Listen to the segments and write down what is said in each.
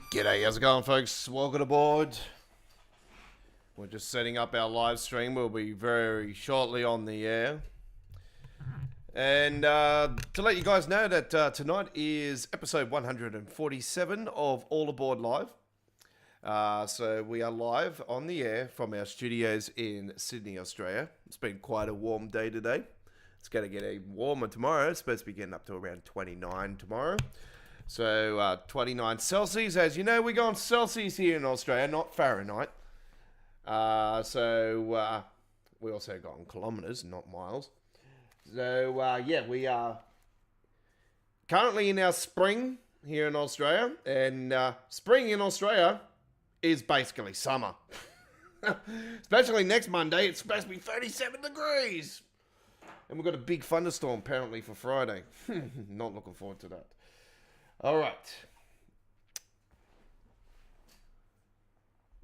G'day, how's it going, folks? Welcome aboard. We're just setting up our live stream. We'll be very shortly on the air. And to let you guys know that tonight is episode 147 of All Aboard Live. So we are live on the air from our studios in Sydney, Australia. It's been quite a warm day today. It's going to get even warmer tomorrow. It's supposed to be getting up to around 29 tomorrow. So 29 Celsius. As you know, we go on Celsius here in Australia, not Fahrenheit. So we also go on kilometres, not miles. So yeah, we are currently in our spring here in Australia. And spring in Australia is basically summer. Especially next Monday, it's supposed to be 37 degrees. And we've got a big thunderstorm apparently for Friday. Not looking forward to that. All right.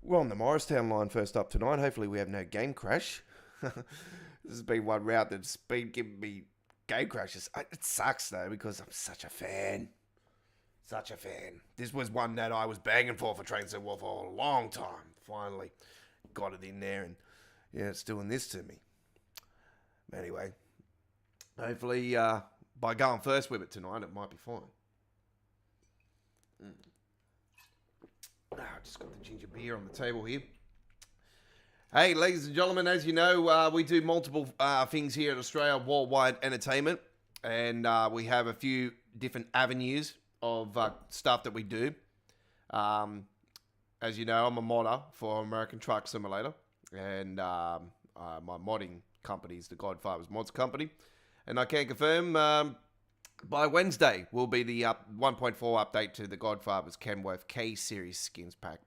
We're on the Morristown line first up tonight. Hopefully we have no game crash. This has been one route that's been giving me game crashes. It sucks though because I'm such a fan. Such a fan. This was one that I was begging for Train Set War for a long time. Finally got it in there and yeah, it's doing this to me. But anyway, hopefully by going first with it tonight, it might be fine. I just got the ginger beer on the table here. Hey, ladies and gentlemen, as you know, we do multiple things here in Australia, Worldwide Entertainment, and we have a few different avenues of stuff that we do. As you know, I'm a modder for American Truck Simulator, and my modding company is the Godfather's Mods Company, and I can confirm by Wednesday will be the 1.4 update to the Godfather's Kenworth K-Series skins pack.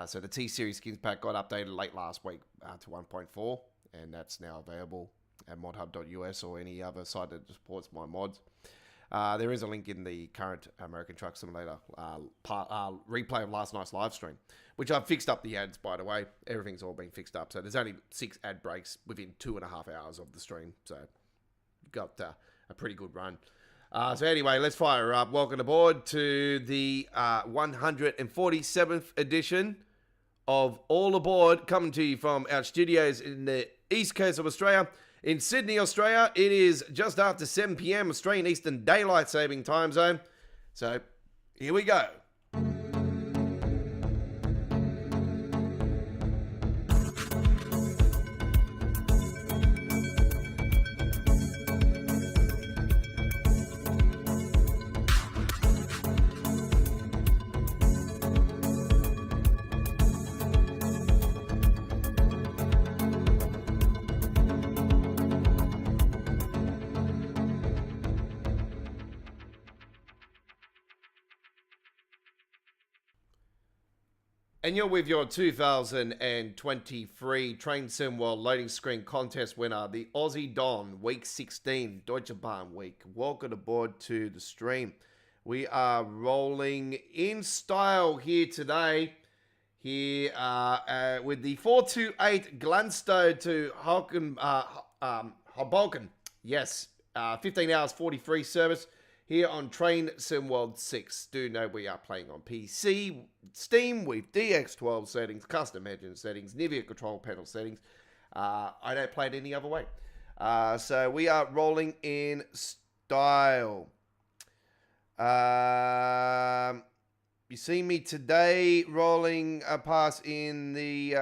So the T-Series skins pack got updated late last week to 1.4, and that's now available at modhub.us or any other site that supports my mods. There is a link in the current American Truck Simulator replay of last night's live stream, which I've fixed up the ads, by the way. Everything's all been fixed up, so there's only 6 ad breaks within 2.5 hours of the stream, so you've got a pretty good run. So anyway, let's fire up. Welcome aboard to the 147th edition of All Aboard, coming to you from our studios in the east coast of Australia. In Sydney, Australia, it is just after 7 p.m. Australian Eastern Daylight Saving Time Zone. So here we go. And you're with your 2023 Train Sim World Loading Screen Contest winner, the Aussie Don, Week 16, Deutsche Bahn Week. Welcome aboard to the stream. We are rolling in style here today. Here with the 428 Gladstone to Hoboken. Yes, 15 hours 43 service here on Train Sim World 6. Do know we are playing on PC, Steam with DX12 settings, custom engine settings, NVIDIA control panel settings. I don't play it any other way. So we are rolling in style. You see me today rolling a pass in the...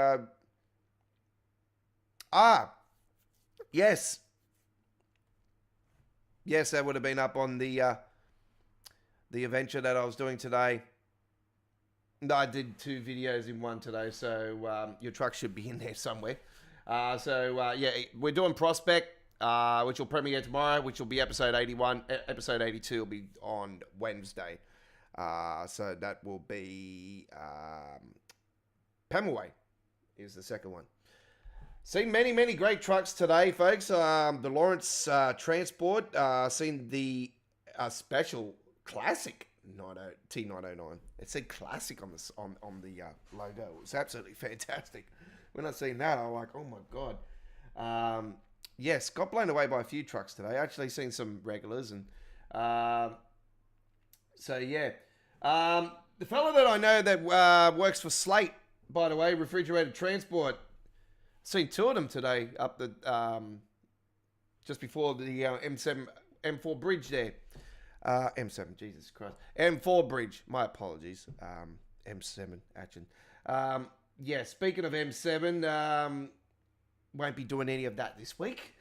Yes. Yes, that would have been up on the adventure that I was doing today. I did 2 videos in one today, so your truck should be in there somewhere. Yeah, we're doing Prospect, which will premiere tomorrow, which will be episode 81. Episode 82 will be on Wednesday. So that will be Pemulwuy is the second one. Seen many great trucks today, folks. The Lawrence Transport. Seen the special classic T909. It said classic on the logo. It was absolutely fantastic. When I seen that, I was like, oh my god. Yes, got blown away by a few trucks today. Actually seen some regulars and so yeah. The fellow that I know that works for Slate, by the way, Refrigerated Transport. Seen 2 of them today up the just before the M7 M4 bridge there. M7, Jesus Christ. M4 bridge. My apologies. M7 action. Yeah, speaking of M7, won't be doing any of that this week.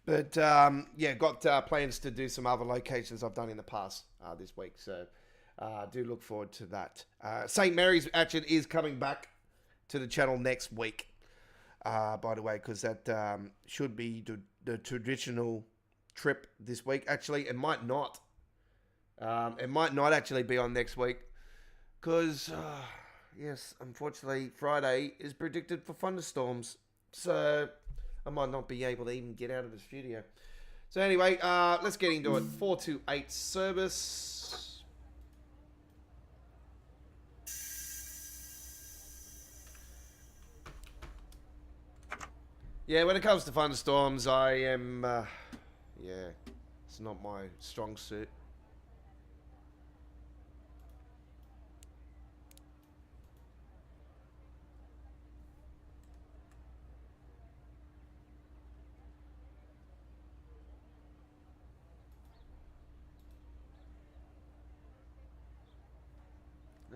But yeah, got plans to do some other locations I've done in the past this week. So do look forward to that. St. Mary's action is coming back to the channel next week. By the way, because that should be the traditional trip this week. Actually, it might not. It might not actually be on next week. Because, yes, unfortunately, Friday is predicted for thunderstorms. So, I might not be able to even get out of the studio. So, anyway, let's get into it. 428 service. Yeah, when it comes to thunderstorms, I am, yeah, it's not my strong suit.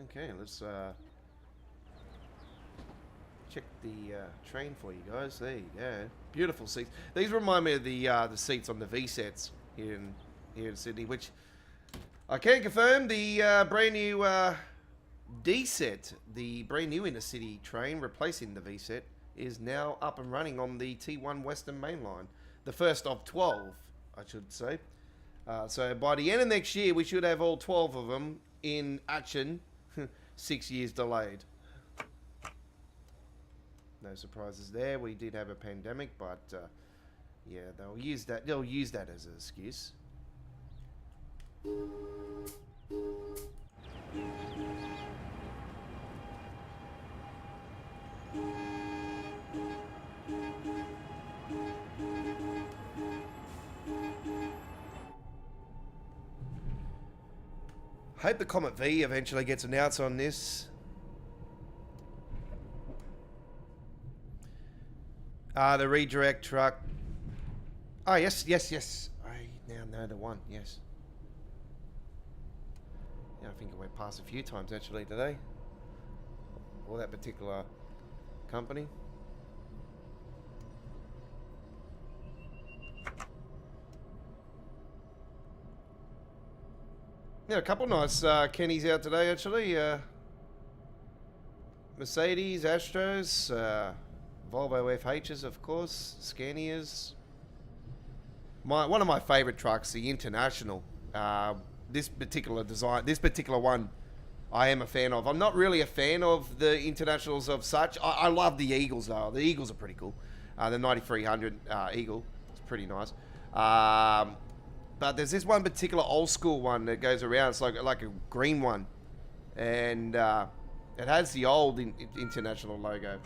Okay, let's, check the train for you guys. There you go. Beautiful seats. These remind me of the seats on the V sets here in Sydney, which I can confirm the brand new D set, the brand new intercity train replacing the V set, is now up and running on the T1 Western Main Line. The first of 12, I should say. So by the end of next year, we should have all 12 of them in action. 6 years delayed. No surprises there. We did have a pandemic, but yeah, they'll use that as an excuse. Hope the Comet V eventually gets announced on this. The redirect truck. Oh, yes. I now know the one, yes. Yeah, I think I went past a few times actually today. Or that particular company. Yeah, a couple nice Kennys out today actually. Mercedes, Astros, Volvo FHs, of course, Scanias. One of my favourite trucks, the International. This particular design, this particular one, I am a fan of. I'm not really a fan of the Internationals of such. I love the Eagles though. The Eagles are pretty cool. The 9300 Eagle, it's pretty nice. But there's this one particular old school one that goes around. It's like a green one, and it has the old International logo,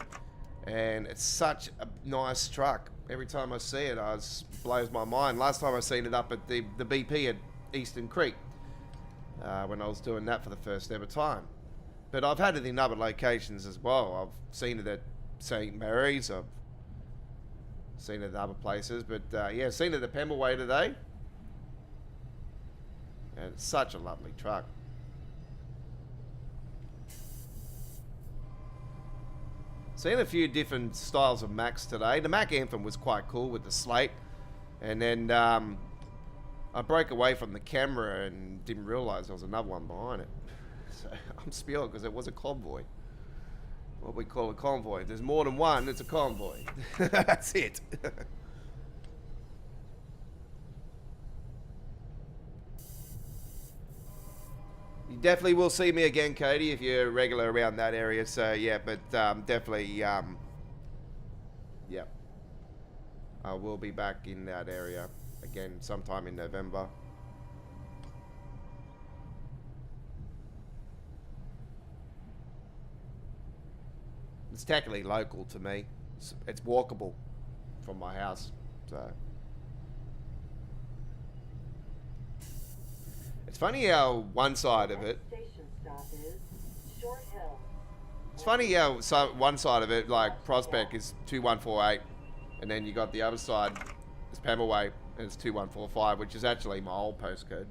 and it's such a nice truck. Every time I see it, it blows my mind. Last time I seen it up at the BP at Eastern Creek, when I was doing that for the first ever time. But I've had it in other locations as well. I've seen it at St. Mary's. I've seen it at other places. But yeah, seen it at Pemberway today. And it's such a lovely truck. Seen a few different styles of Macs today. The Mac Anthem was quite cool with the slate. And then I broke away from the camera and didn't realise there was another one behind it. So I'm spewing because it was a convoy. What we call a convoy. If there's more than one, it's a convoy. That's it. You definitely will see me again, Cody, if you're regular around that area. So yeah, but definitely, yeah, I will be back in that area again sometime in November. It's technically local to me. It's walkable from my house, so. It's funny how one side of it. It's funny how one side of it, like Prospect, is 2148, and then you got the other side, is Pemberway, and it's 2145, which is actually my old postcode,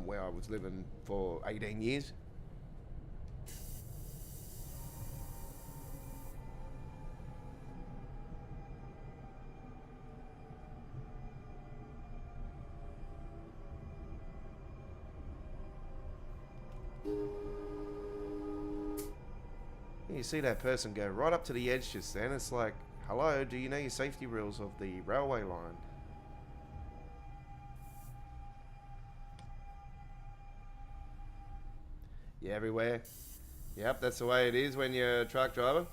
where I was living for 18 years. You see that person go right up to the edge just then. It's like, hello, do you know your safety rules of the railway line? Yeah, everywhere. Yep, that's the way it is when you're a truck driver.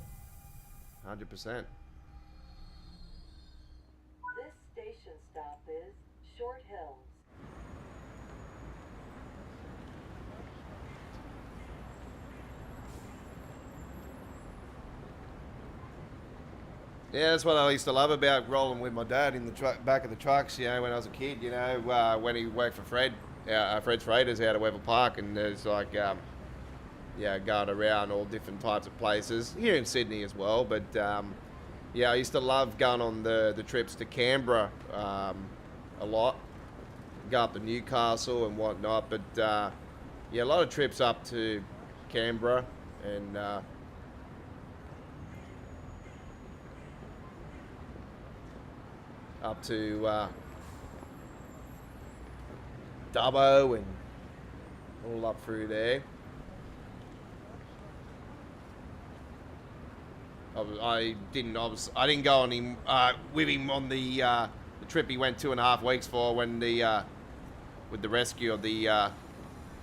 100%. This station stop is Short Hills. Yeah, that's what I used to love about rolling with my dad in the back of the trucks, you know, when I was a kid, you know, when he worked for Fred's Freighters out of Weber Park, and there's like, yeah, going around all different types of places, here in Sydney as well, but yeah, I used to love going on the trips to Canberra a lot, go up to Newcastle and whatnot, but yeah, a lot of trips up to Canberra, and up to Dubbo and all up through there. I didn't go on him with him on the trip he went 2.5 weeks for when with the rescue of the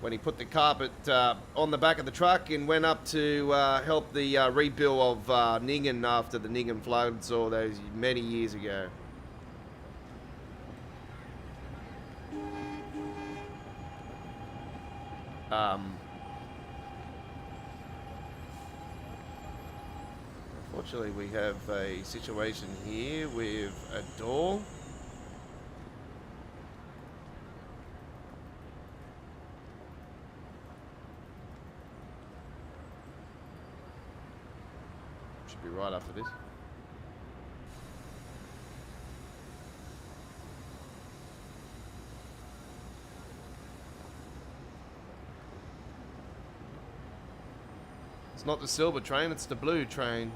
when he put the carpet on the back of the truck and went up to help the rebuild of Nyngan after the Nyngan floods all those many years ago. Unfortunately, we have a situation here with a door. Should be right after this. It's not the silver train, it's the blue train.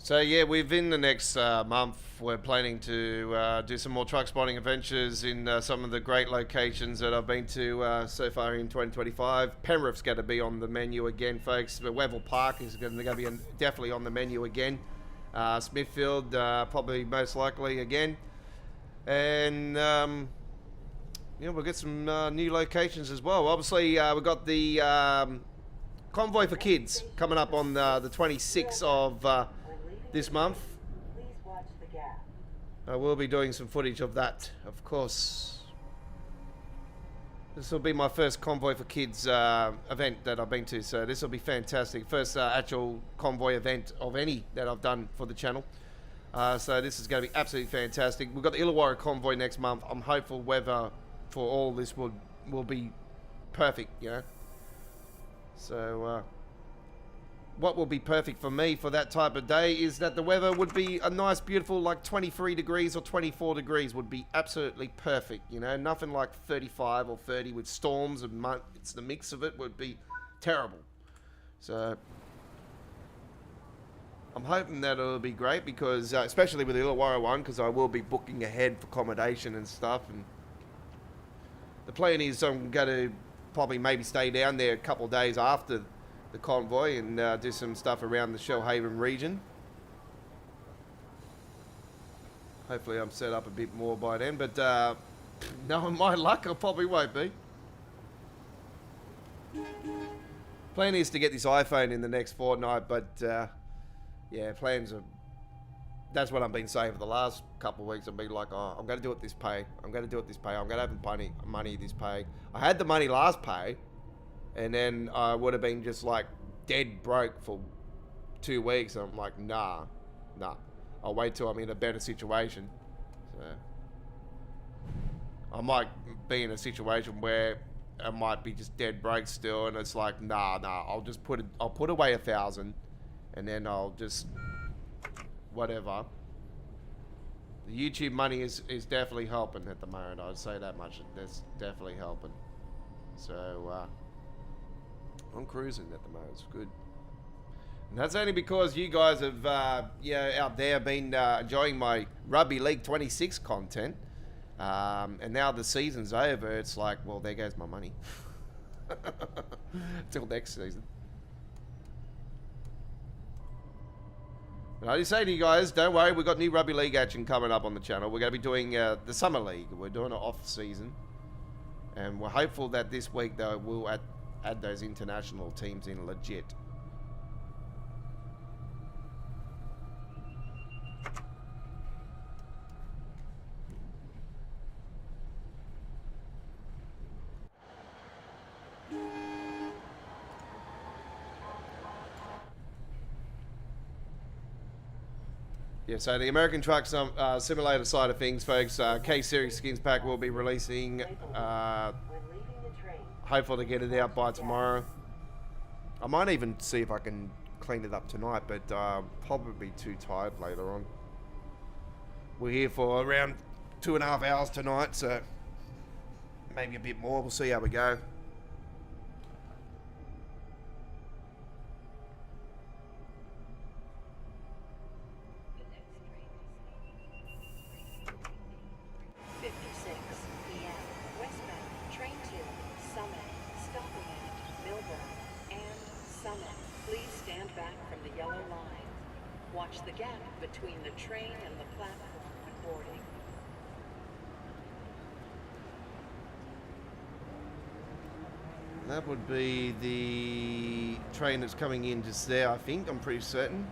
So yeah, within the next month, we're planning to do some more truck spotting adventures in some of the great locations that I've been to so far in 2025. Penrith's going to be on the menu again, folks. But Weville Park is going to be definitely on the menu again. Smithfield, probably most likely again. And yeah, we'll get some new locations as well. Obviously, we've got the Convoy for Kids coming up on the 26th of this month. Please watch the gap. I will be doing some footage of that, of course. This will be my first Convoy for Kids event that I've been to, so this will be fantastic. First actual convoy event of any that I've done for the channel. So this is going to be absolutely fantastic. We've got the Illawarra Convoy next month. I'm hopeful weather for all this will be perfect, you know. So what will be perfect for me for that type of day is that the weather would be a nice, beautiful, like 23 degrees or 24 degrees would be absolutely perfect, you know. Nothing like 35 or 30 with storms and it's the mix of it would be terrible. So I'm hoping that it'll be great because, especially with the Illawarra one, because I will be booking ahead for accommodation and stuff. And the plan is I'm going to probably maybe stay down there a couple of days after the convoy and do some stuff around the Shellhaven region. Hopefully I'm set up a bit more by then, but knowing my luck, I probably won't be. Plan is to get this iPhone in the next fortnight, but yeah, plans are... That's what I've been saying for the last couple of weeks. I've been like, oh, I'm going to do it this pay. I'm going to do it this pay. I'm going to have money this pay. I had the money last pay, and then I would have been just like dead broke for 2 weeks. And I'm like, nah. I'll wait till I'm in a better situation. So I might be in a situation where I might be just dead broke still, and it's like, nah. I'll put away 1,000, and then I'll just whatever. The YouTube money is definitely helping at the moment. I'd say that much. That's definitely helping. So I'm cruising at the moment. It's good. And that's only because you guys have, out there been enjoying my Rugby League 26 content. And now the season's over. It's like, well, there goes my money. Till next season. But I just say to you guys, don't worry, we've got new Rugby League action coming up on the channel. We're going to be doing the Summer League. We're doing it off season. And we're hopeful that this week, though, we'll add those international teams in legit. Yeah, so the American Truck Simulator side of things, folks, K-Series Skins Pack will be releasing, hopeful to get it out by tomorrow. I might even see if I can clean it up tonight, but probably too tired later on. We're here for around 2.5 hours tonight, so maybe a bit more. We'll see how we go. Watch the gap between the train and the platform when boarding. That would be the train that's coming in just there, I think. I'm pretty certain.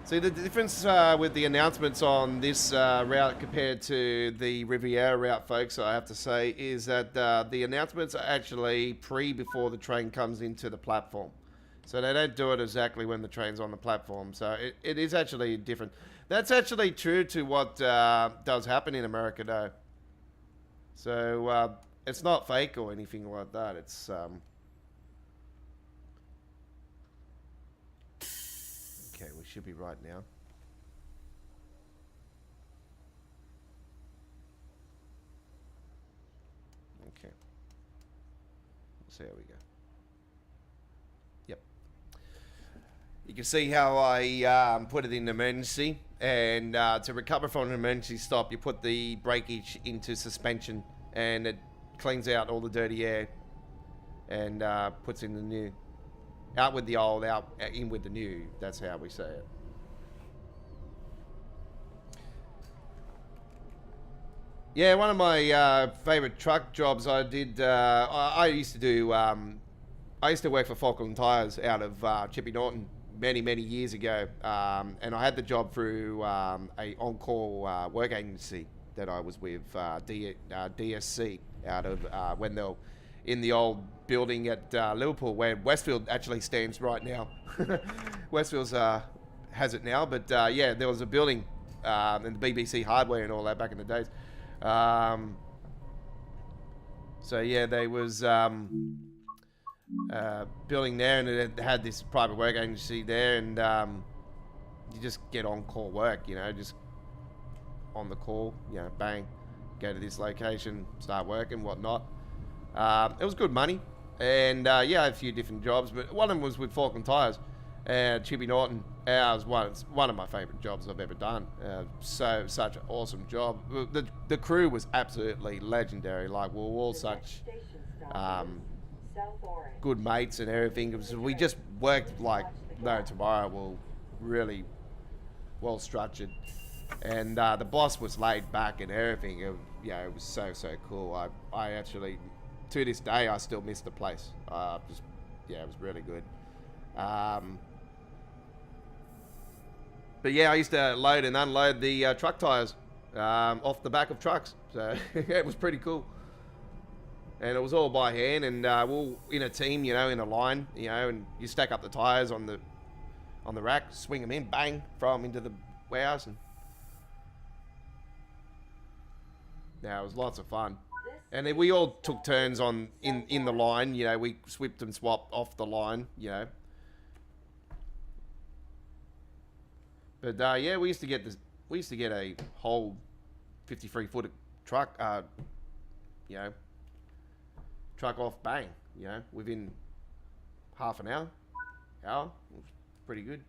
See, the difference with the announcements on this route compared to the Riviera route, folks, I have to say, is that the announcements are actually before the train comes into the platform. So they don't do it exactly when the train's on the platform. So it is actually different. That's actually true to what does happen in America, though. So it's not fake or anything like that. It's... Okay, we should be right now. Okay. Let's see how we go. Yep. You can see how I put it in emergency, and to recover from an emergency stop, you put the breakage into suspension, and it cleans out all the dirty air, and puts in the new. Out with the old, in with the new. That's how we say it. Yeah, one of my favorite truck jobs I did. I used to do. I used to work for Falkland Tires out of Chippy Norton many years ago, and I had the job through a on-call work agency that I was with, DSC, out of Wendell, in the old building at Liverpool, where Westfield actually stands right now. Westfield's has it now, but yeah, there was a building and the BBC hardware and all that back in the days. So yeah, there was building there, and it had this private work agency there, and you just get on call work, you know, just on the call, you know, bang, go to this location, start working, whatnot. It was good money, and yeah, I had a few different jobs, but one of them was with Falkland Tires, Chippy Norton. It was one of my favourite jobs I've ever done. Such an awesome job. The crew was absolutely legendary. Like, we were all such good mates and everything. We just worked like no tomorrow. Well, really well structured, and the boss was laid back and everything. It was so cool. I actually, to this day, I still miss the place. It was really good. But yeah, I used to load and unload the truck tires off the back of trucks. So it was pretty cool. And it was all by hand, and we're all in a team, you know, in a line, you know, and you stack up the tires on the rack, swing them in, bang, throw them into the warehouse, and yeah, it was lots of fun. And then we all took turns in the line, you know, we swept and swapped off the line, you know. But yeah, we used to get a whole 53-foot truck, you know, truck off, bang, you know, within half an hour. It was pretty good.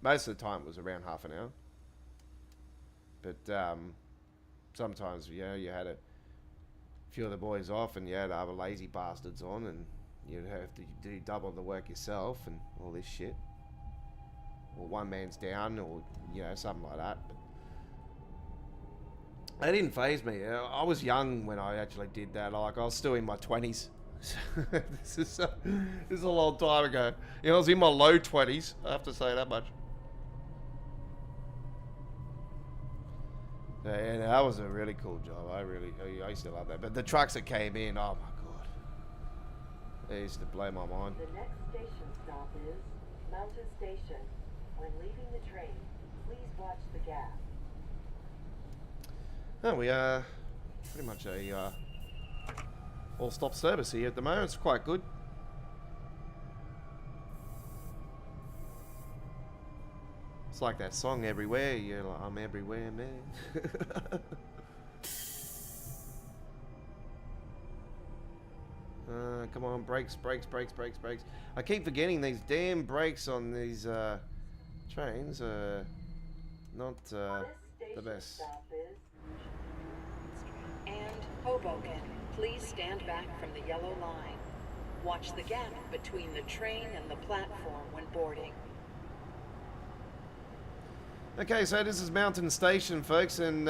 Most of the time it was around half an hour. But sometimes, you know, you had a few of the boys off, and you had other lazy bastards on, and you'd have to do double the work yourself and all this shit. Or one man's down, or, you know, something like that. But it didn't faze me. I was young when I actually did that. Like, I was still in my 20s. This is a long time ago. You know, I was in my low 20s. I have to say that much. Yeah, that was a really cool job. I used to love that. But the trucks that came in, oh my god, they used to blow my mind. The next station stop is Mountain Station. When leaving the train, please watch the gap. Oh, we are pretty much a all-stop service here at the moment. It's quite good. It's like that song, Everywhere. You're like, I'm everywhere, man. Come on, brakes. I keep forgetting these damn brakes on these trains are not the best. And Hoboken, please stand back from the yellow line. Watch the gap between the train and the platform when boarding. Okay, so this is Mountain Station, folks, and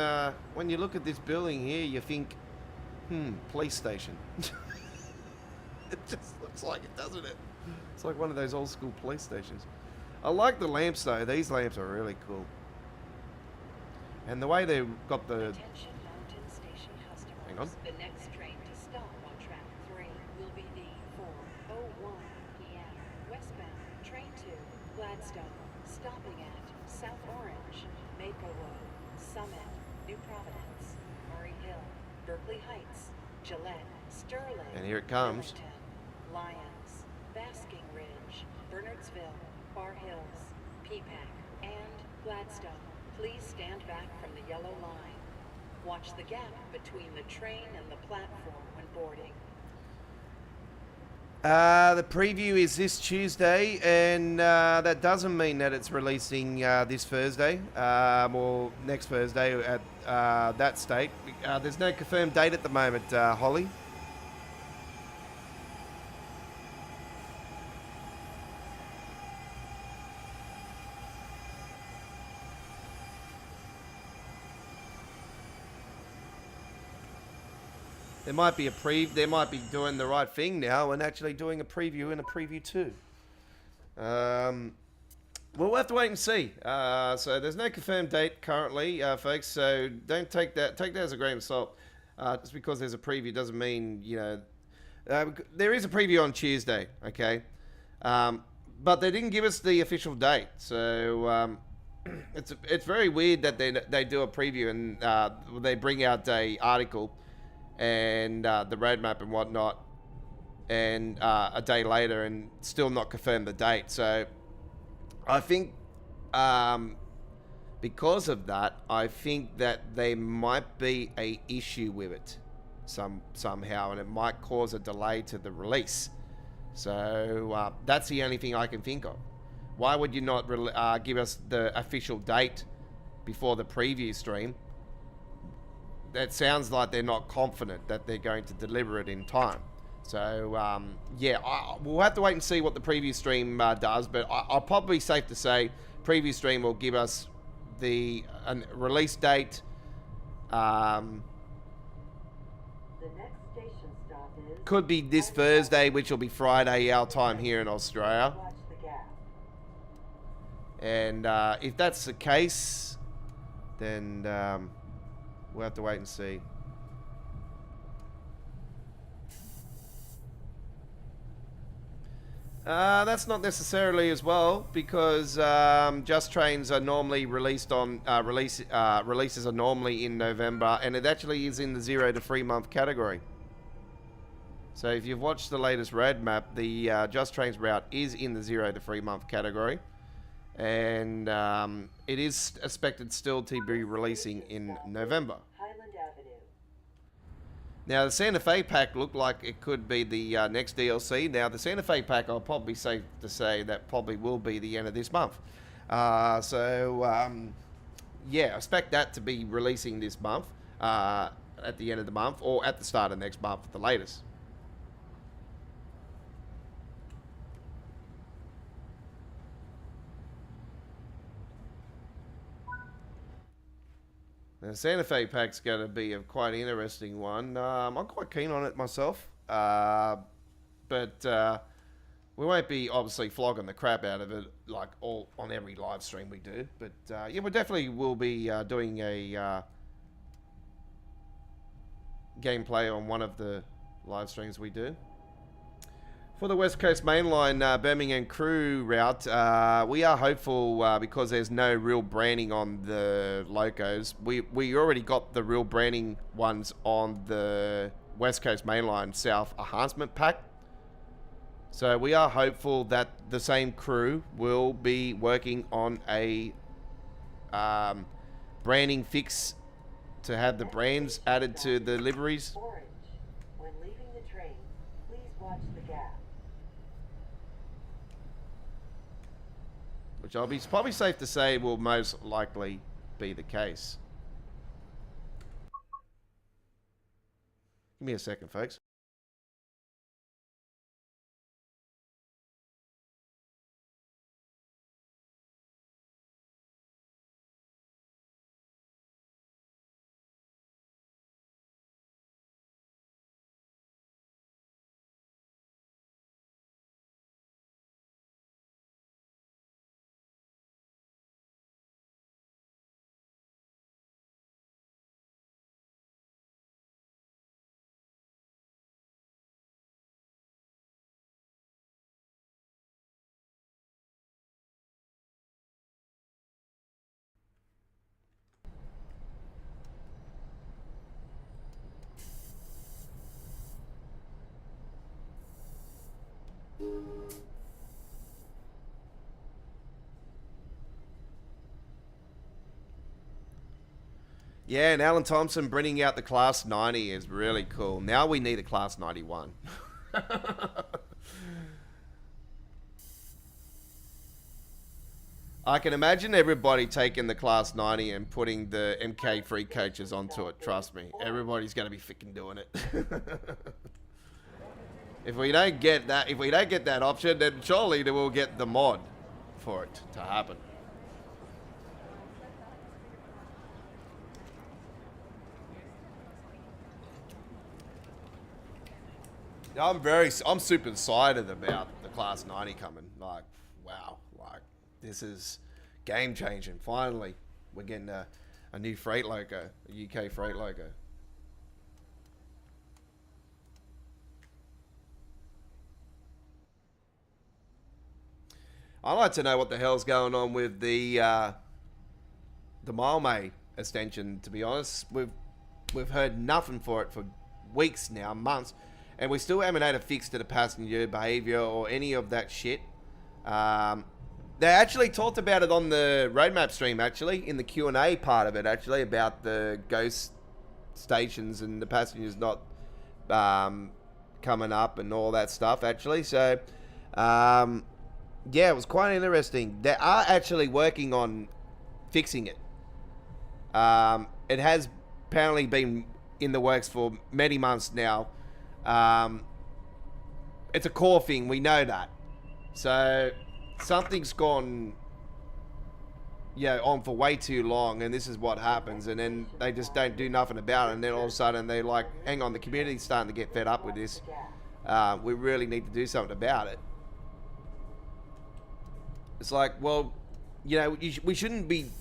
when you look at this building here, you think, police station. It just looks like it, doesn't it? It's like one of those old school police stations. I like the lamps, though. These lamps are really cool. And the way they've got the... Attention Mountain Station customers. Hang on. The next train to stop on track 3 will be the 4:01 p.m. westbound train to Gladstone, stopping at South Orange, Maplewood, Summit, New Providence, Murray Hill, Berkeley Heights, Gillette, Sterling, And here it comes. Millington, Lyons, Basking Ridge, Bernardsville, Bar Hills, Peapack, and Gladstone. Please stand back from the yellow line. Watch the gap between the train and the platform when boarding. The preview is this Tuesday, and that doesn't mean that it's releasing this Thursday or next Thursday at that state. There's no confirmed date at the moment, Holly. There might be they might be doing the right thing now and actually doing a preview and a preview too. We'll have to wait and see. So there's no confirmed date currently, folks. So don't take that as a grain of salt. Just because there's a preview doesn't mean there is a preview on Tuesday, okay? But they didn't give us the official date, so it's very weird that they do a preview and they bring out a article and the roadmap and whatnot, and a day later and still not confirm the date. So I think because of that, I think that there might be a issue with it somehow, and it might cause a delay to the release. So that's the only thing I can think of. Why would you not give us the official date before the preview stream? That sounds like they're not confident that they're going to deliver it in time. So, yeah, we'll have to wait and see what the preview stream does, but I'll probably safe to say preview stream will give us the release date. The next station stop is... Could be this Thursday, which will be Friday, our time here in Australia. Watch the gap. And if that's the case, then we'll have to wait and see. That's not necessarily as well, because Just Trains are normally released on releases are normally in November, and it actually is in the 0 to 3 month category. So if you've watched the latest roadmap, the Just Trains route is in the 0 to 3 month category, and it is expected still to be releasing in November. Highland Avenue. Now, the Santa Fe pack looked like it could be the next DLC. Now, the Santa Fe pack, I'll probably safe to say that probably will be the end of this month. Yeah, expect that to be releasing this month, at the end of the month, or at the start of next month at the latest. The Santa Fe pack's going to be a quite interesting one. I'm quite keen on it myself, but we won't be obviously flogging the crap out of it like all on every live stream we do. But yeah, we definitely will be doing a gameplay on one of the live streams we do. For the West Coast Mainline Birmingham Crew route, we are hopeful because there's no real branding on the locos. We already got the real branding ones on the West Coast Mainline South Enhancement Pack. So we are hopeful that the same crew will be working on a branding fix to have the brands added to the liveries. Orange. When leaving the train, please watch the gap. Which I'll be probably safe to say will most likely be the case. Give me a second, folks. Yeah, and Alan Thompson bringing out the Class 90 is really cool. Now we need a Class 91. I can imagine everybody taking the Class 90 and putting the MK3 coaches onto it. Trust me, everybody's going to be freaking doing it. If we don't get that option, then surely they will get the mod for it to happen. I'm super excited about the Class 90 coming. Like, wow, like this is game changing. Finally, we're getting a new freight loco, a UK freight loco. I'd like to know what the hell's going on with the Mile extension. To be honest, we've heard nothing for it for weeks now, months, and we still haven't had a fix to the passenger behavior or any of that shit. They actually talked about it on the roadmap stream, actually, in the Q&A part of it, actually, about the ghost stations and the passengers not coming up and all that stuff, actually. So, yeah, it was quite interesting. They are actually working on fixing it. It has apparently been in the works for many months now. It's a core thing, we know that. So something's gone on for way too long, and this is what happens, and then they just don't do nothing about it, and then all of a sudden they're like, hang on, the community's starting to get fed up with this. We really need to do something about it. It's like, well, we shouldn't be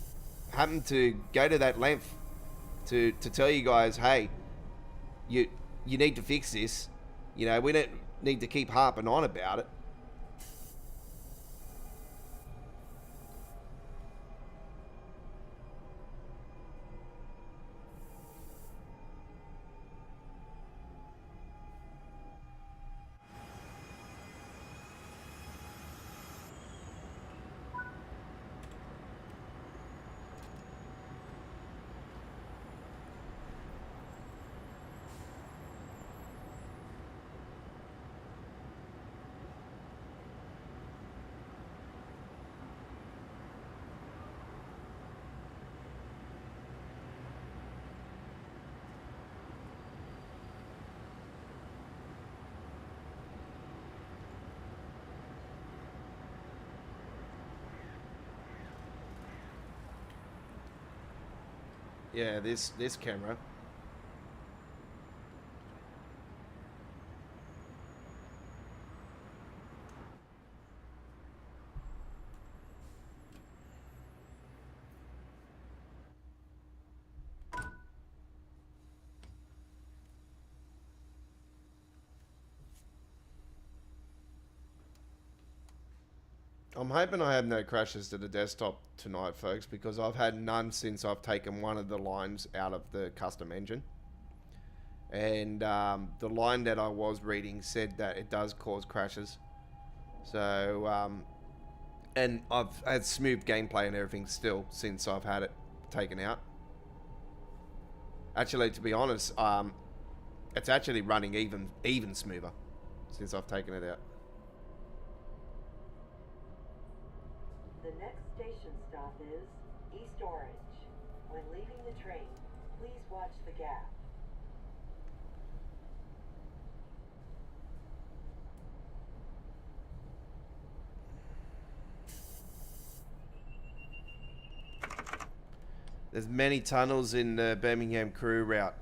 having to go to that length to tell you guys, hey, you need to fix this. We don't need to keep harping on about it. Yeah, this camera. I'm hoping I have no crashes to the desktop tonight, folks, because I've had none since I've taken one of the lines out of the custom engine. And the line that I was reading said that it does cause crashes. So, and I've had smooth gameplay and everything still since I've had it taken out. Actually, to be honest, it's actually running even smoother since I've taken it out. The next station stop is East Orange. When leaving the train, please watch the gap. There's many tunnels in the Birmingham Crew route.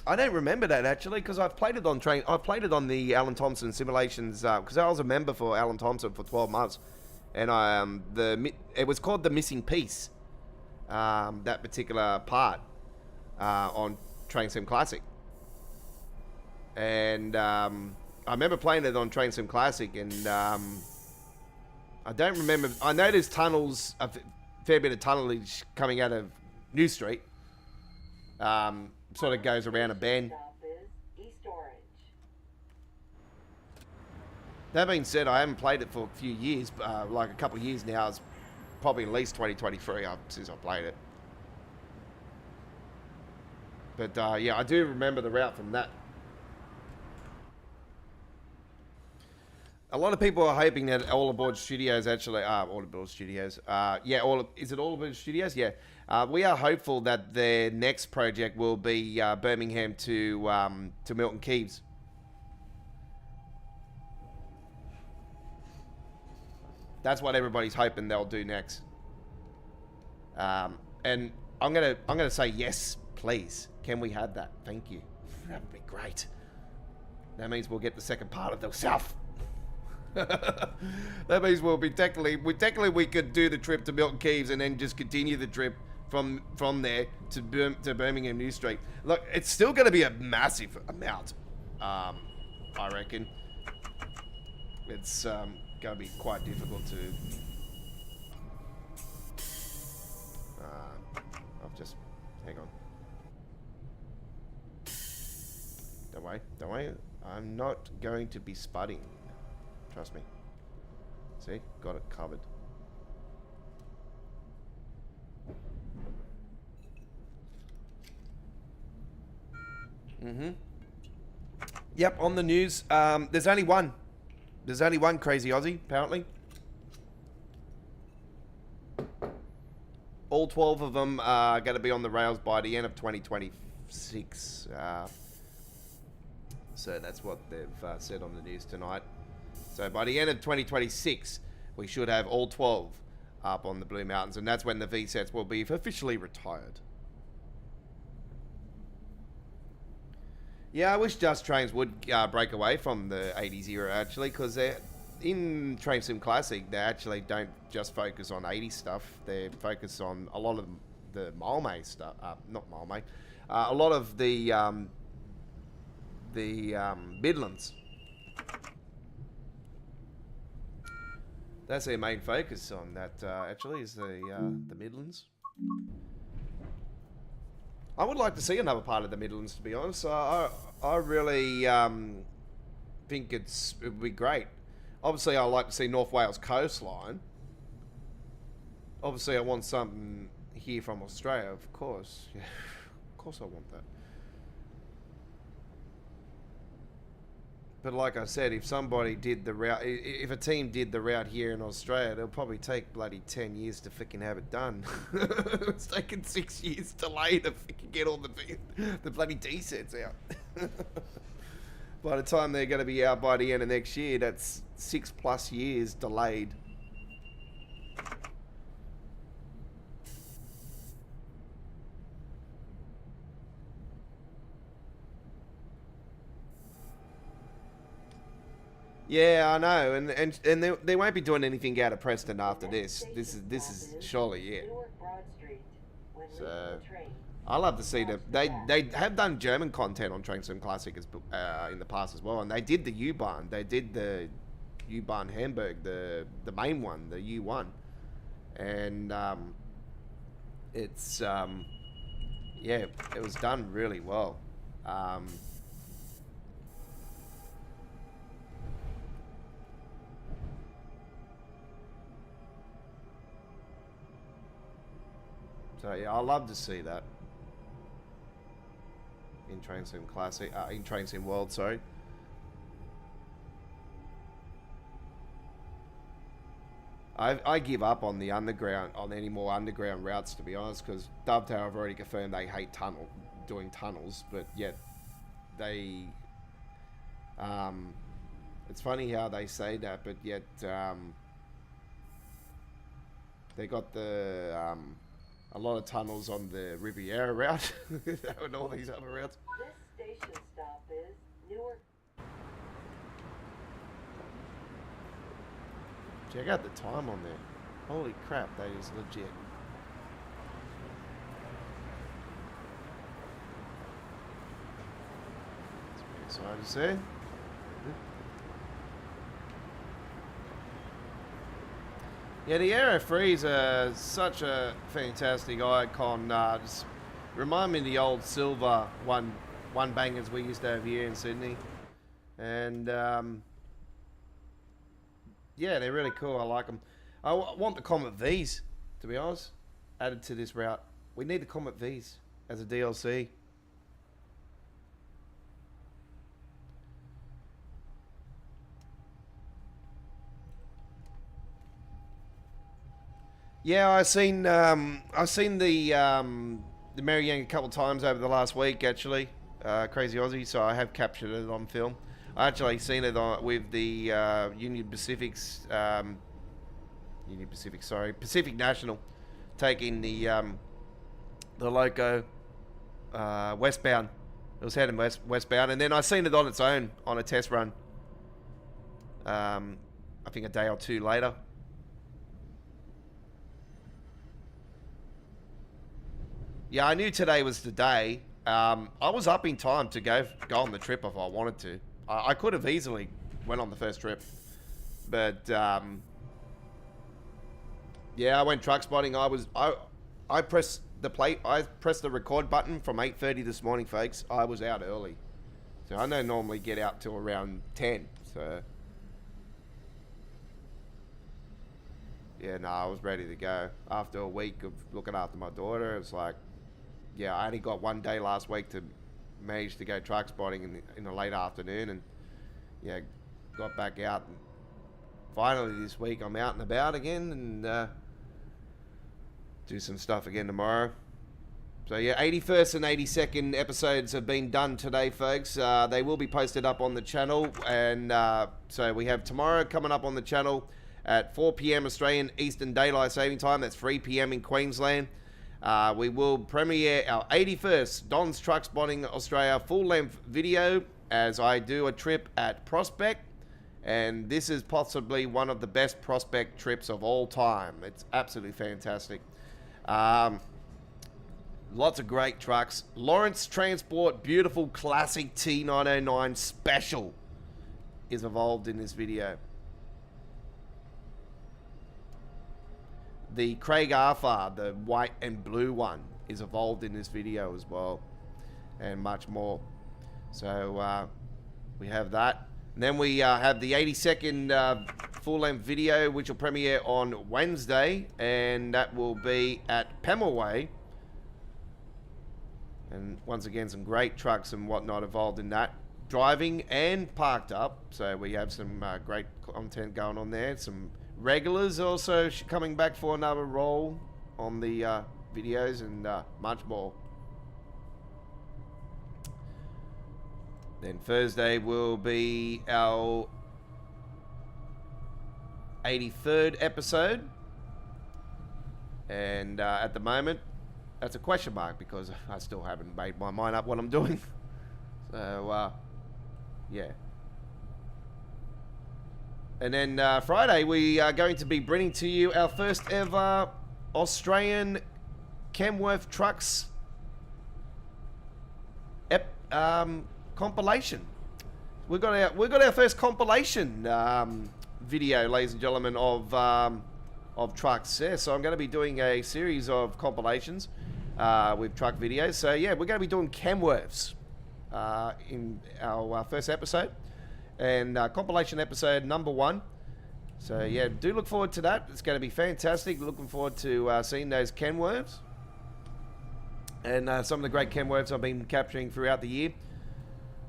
I don't remember that actually, because I've played it on train. I've played it on the Alan Thompson simulations because I was a member for Alan Thompson for 12 months, and it was called the Missing Piece. That particular part on Train Sim Classic, and I remember playing it on Train Sim Classic, and I don't remember. I know there's tunnels, a fair bit of tunnelage coming out of New Street. Sort of goes around a bend. That being said, I haven't played it for a few years, like a couple of years now. It's probably at least 2023 since I played it. But yeah, I do remember the route from that A lot of people are hoping that All Aboard Studios actually, All Aboard Studios, is it All Aboard Studios? Yeah. We are hopeful that their next project will be Birmingham to Milton Keynes. That's what everybody's hoping they'll do next. And I'm gonna say yes, please. Can we have that? Thank you. That would be great. That means we'll get the second part of the South. That means we'll be technically we could do the trip to Milton Keynes and then just continue the trip from there to Birmingham New Street. Look, it's still going to be a massive amount. I reckon it's going to be quite difficult to. I've just hang on. Don't worry. I'm not going to be spudding. Trust me. See? Got it covered. Yep, on the news. There's only one. There's only one Crazy Aussie, apparently. All 12 of them are going to be on the rails by the end of 2026. So that's what they've said on the news tonight. So by the end of 2026, we should have all 12 up on the Blue Mountains, and that's when the V-sets will be officially retired. Yeah, I wish Just Trains would break away from the 80s era, actually, because in Train Sim Classic, they actually don't just focus on 80s stuff. They focus on a lot of the Malmay stuff. Not Malmay. A lot of the Midlands. That's their main focus on that, actually, is the Midlands. I would like to see another part of the Midlands, to be honest. I really think it would be great. Obviously, I like to see North Wales coastline. Obviously, I want something here from Australia, of course. Yeah, of course I want that. But like I said, if somebody did the route, if a team did the route here in Australia, they'll probably take bloody 10 years to fucking have it done. It's taken 6 years delay to fucking get all the bloody D-sets out. By the time they're going to be out by the end of next year, that's 6+ years delayed. Yeah, I know, and they won't be doing anything out of Preston after this. This is surely it. So I love to see them. They have done German content on Train Sim Classic in the past as well, and they did the U-Bahn. They did the U-Bahn Hamburg, the main one, the U1, and it's yeah, it was done really well. So yeah, I love to see that in Train Sim Classic, in Train Sim World, sorry. I give up on the underground, on any more underground routes, to be honest, because Dovetail have already confirmed they hate doing tunnels, but yet they, it's funny how they say that, but yet they got the a lot of tunnels on the Riviera route and all these other routes. This station stop is Newark. Check out the time on there. Holy crap, that is legit. That's what I say. Yeah, the Aero Freeze are such a fantastic icon. Just remind me of the old silver one bangers we used to have here in Sydney. And yeah, they're really cool. I like them. I want the Comet Vs, to be honest, added to this route. We need the Comet Vs as a DLC. Yeah, I've seen the Mary Yang a couple of times over the last week actually. Crazy Aussie, so I have captured it on film. I actually seen it with the Pacific National, taking the loco westbound. It was heading westbound, and then I seen it on its own on a test run. I think a day or two later. Yeah, I knew today was the day. I was up in time to go on the trip if I wanted to. I could have easily went on the first trip, but yeah, I went truck spotting. I pressed the record button from 8:30 this morning, folks. I was out early, so I don't normally get out till around 10. So yeah, no, I was ready to go after a week of looking after my daughter. It's like, yeah, I only got one day last week to manage to go truck spotting in the late afternoon, and yeah, got back out. And finally, this week I'm out and about again, and do some stuff again tomorrow. So yeah, 81st and 82nd episodes have been done today, folks. They will be posted up on the channel, and so we have tomorrow coming up on the channel at 4 p.m. Australian Eastern Daylight Saving Time. That's 3 p.m. in Queensland. We will premiere our 81st Don's Truck Spotting Australia full-length video as I do a trip at Prospect, and this is possibly one of the best Prospect trips of all time. It's absolutely fantastic. Lots of great trucks. Lawrence Transport beautiful classic T909 special is involved in this video. The Craig Arthur, the white and blue one, is involved in this video as well, and much more. So we have that. And then we have the 80-second full-length video, which will premiere on Wednesday, and that will be at Pemulwuy. And once again, some great trucks and whatnot involved in that, driving and parked up. So we have some great content going on there. Some regulars also coming back for another role on the videos, and much more. Then Thursday will be our 83rd episode, and at the moment that's a question mark because I still haven't made my mind up what I'm doing. So yeah. And then Friday, we are going to be bringing to you our first ever Australian Kenworth Trucks compilation. We've got our first compilation video, ladies and gentlemen, of trucks. Yeah, so I'm going to be doing a series of compilations with truck videos. So yeah, we're going to be doing Kenworths in our first episode. And compilation episode number 1. So yeah, do look forward to that. It's going to be fantastic. Looking forward to seeing those Kenworths and some of the great Kenworths I've been capturing throughout the year.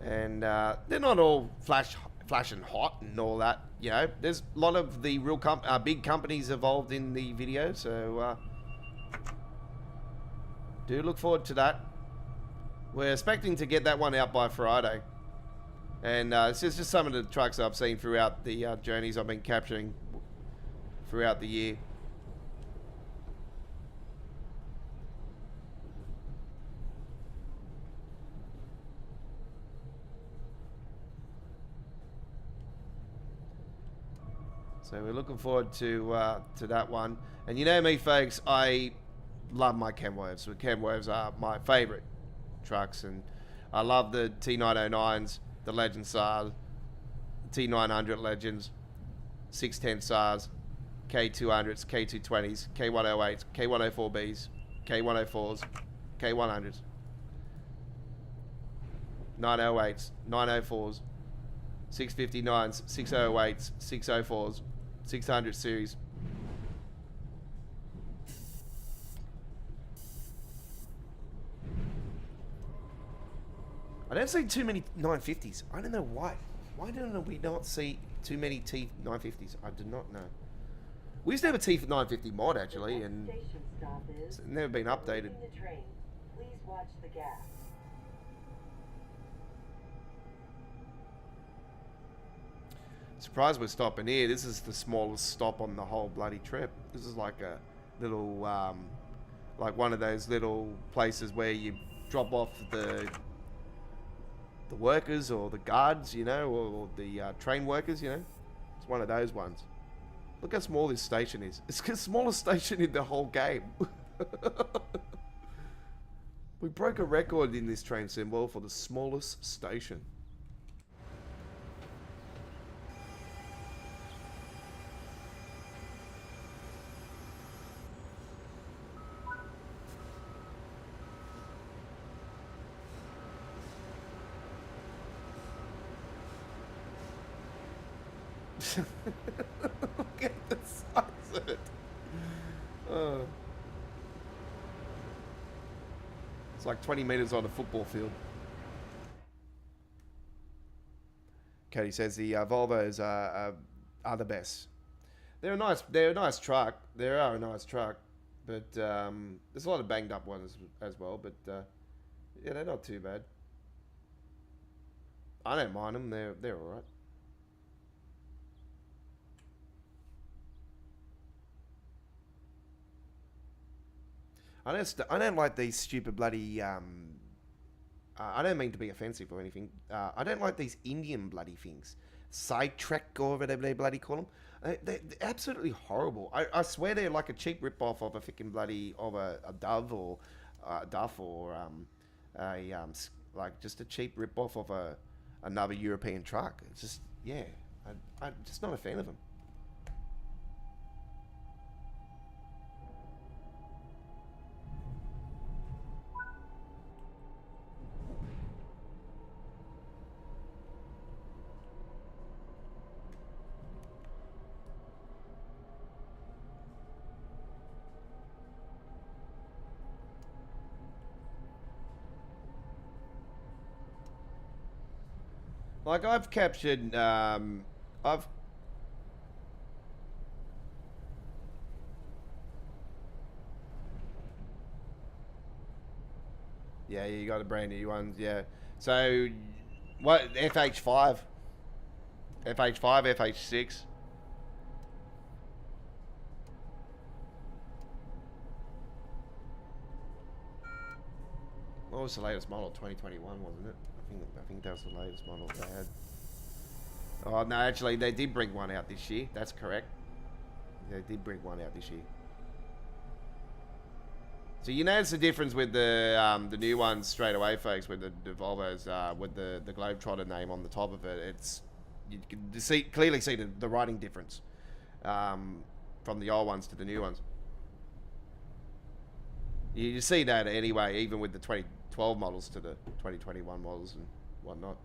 And they're not all flash and hot and all that. You know, there's a lot of the real big companies involved in the video. So do look forward to that. We're expecting to get that one out by Friday. And this is just some of the trucks I've seen throughout the journeys I've been capturing throughout the year. So we're looking forward to that one. And you know me, folks, I love my Kenworths. The Kenworths are my favourite trucks, and I love the T909s. The Legend SARs, T900 Legends, 610 SARs, K200s, K220s, K108s, K104Bs, K104s, K100s, 908s, 904s, 659s, 608s, 604s, 600 series. I don't see too many 950s. I don't know why. Why don't we not see too many T950s? I do not know. We used to have a T950 mod actually, and Station stop is it's never been updated. leaving the train. Please watch the gas. Surprised we're stopping here. This is the smallest stop on the whole bloody trip. This is like a little, like one of those little places where you drop off the workers or the guards, you know, or the train workers, you know. It's one of those ones. Look how small this station is. It's the smallest station in the whole game. We broke a record in this train symbol for the smallest station. Look at the size of it. Oh. It's like 20 meters on a football field. Katie says the Volvos are the best. They're a nice truck. They are a nice truck, but there's a lot of banged up ones as well. But yeah, they're not too bad. I don't mind them. They're all right. I don't like these stupid bloody. I don't mean to be offensive or anything. I don't like these Indian bloody things. Sidetrack or whatever they bloody call them. They're absolutely horrible. I swear they're like a cheap rip-off of a freaking bloody of a Dove or Duff or like just a cheap rip-off of another European truck. It's just I'm just not a fan of them. Like I've captured, I've yeah, you got a brand new one, yeah. So what FH5, FH6. What was the latest model? 2021, wasn't it? I think that was the latest model they had. Oh no, actually they did bring one out this year. That's correct. They did bring one out this year. So you notice the difference with the new ones straight away, folks, with the Volvos with the Globetrotter name on the top of it. It's you can clearly see the writing difference from the old ones to the new ones. You see that anyway, even with the 2012 models to the 2021 models and whatnot.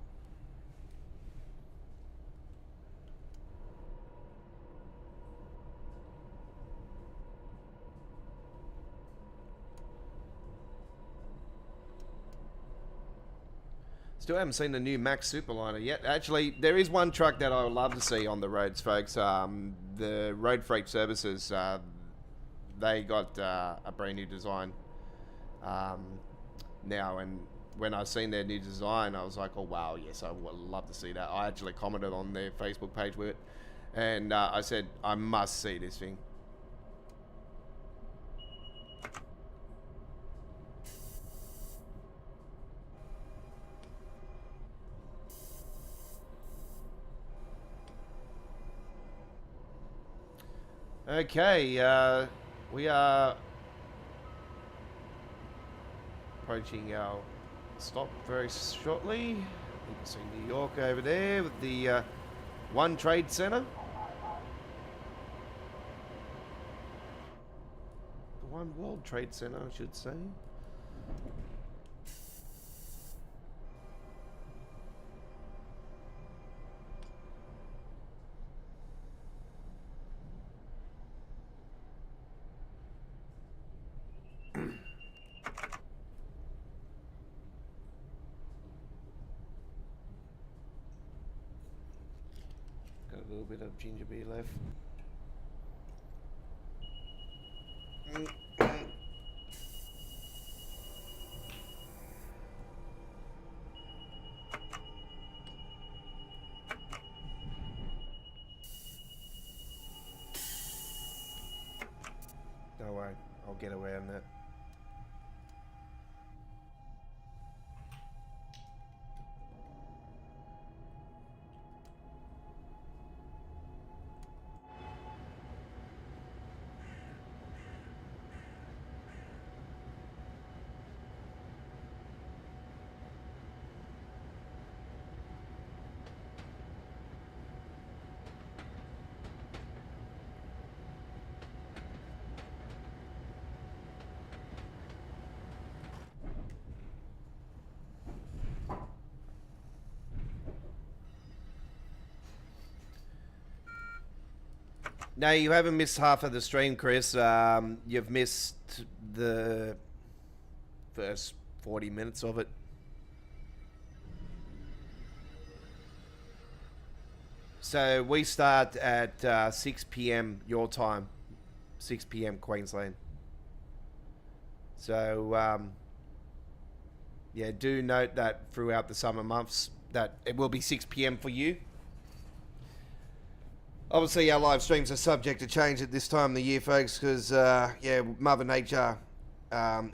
Still haven't seen the new Max Superliner yet. Actually, there is one truck that I would love to see on the roads, folks. The Road Freight Services, they got a brand new design now, and when I seen their new design, I was like, oh wow, yes, I would love to see that. I actually commented on their Facebook page with it, and I said, I must see this thing. Okay, we are approaching our stop very shortly. You can see New York over there with the One Trade Center. The One World Trade Center, I should say. Got a little bit of ginger beer left. get around that. No, you haven't missed half of the stream, Chris. You've missed the first 40 minutes of it. So we start at 6 p.m. your time, 6 p.m. Queensland. So, yeah, do note that throughout the summer months that it will be 6 p.m. for you. Obviously, our live streams are subject to change at this time of the year, folks, because, yeah, Mother Nature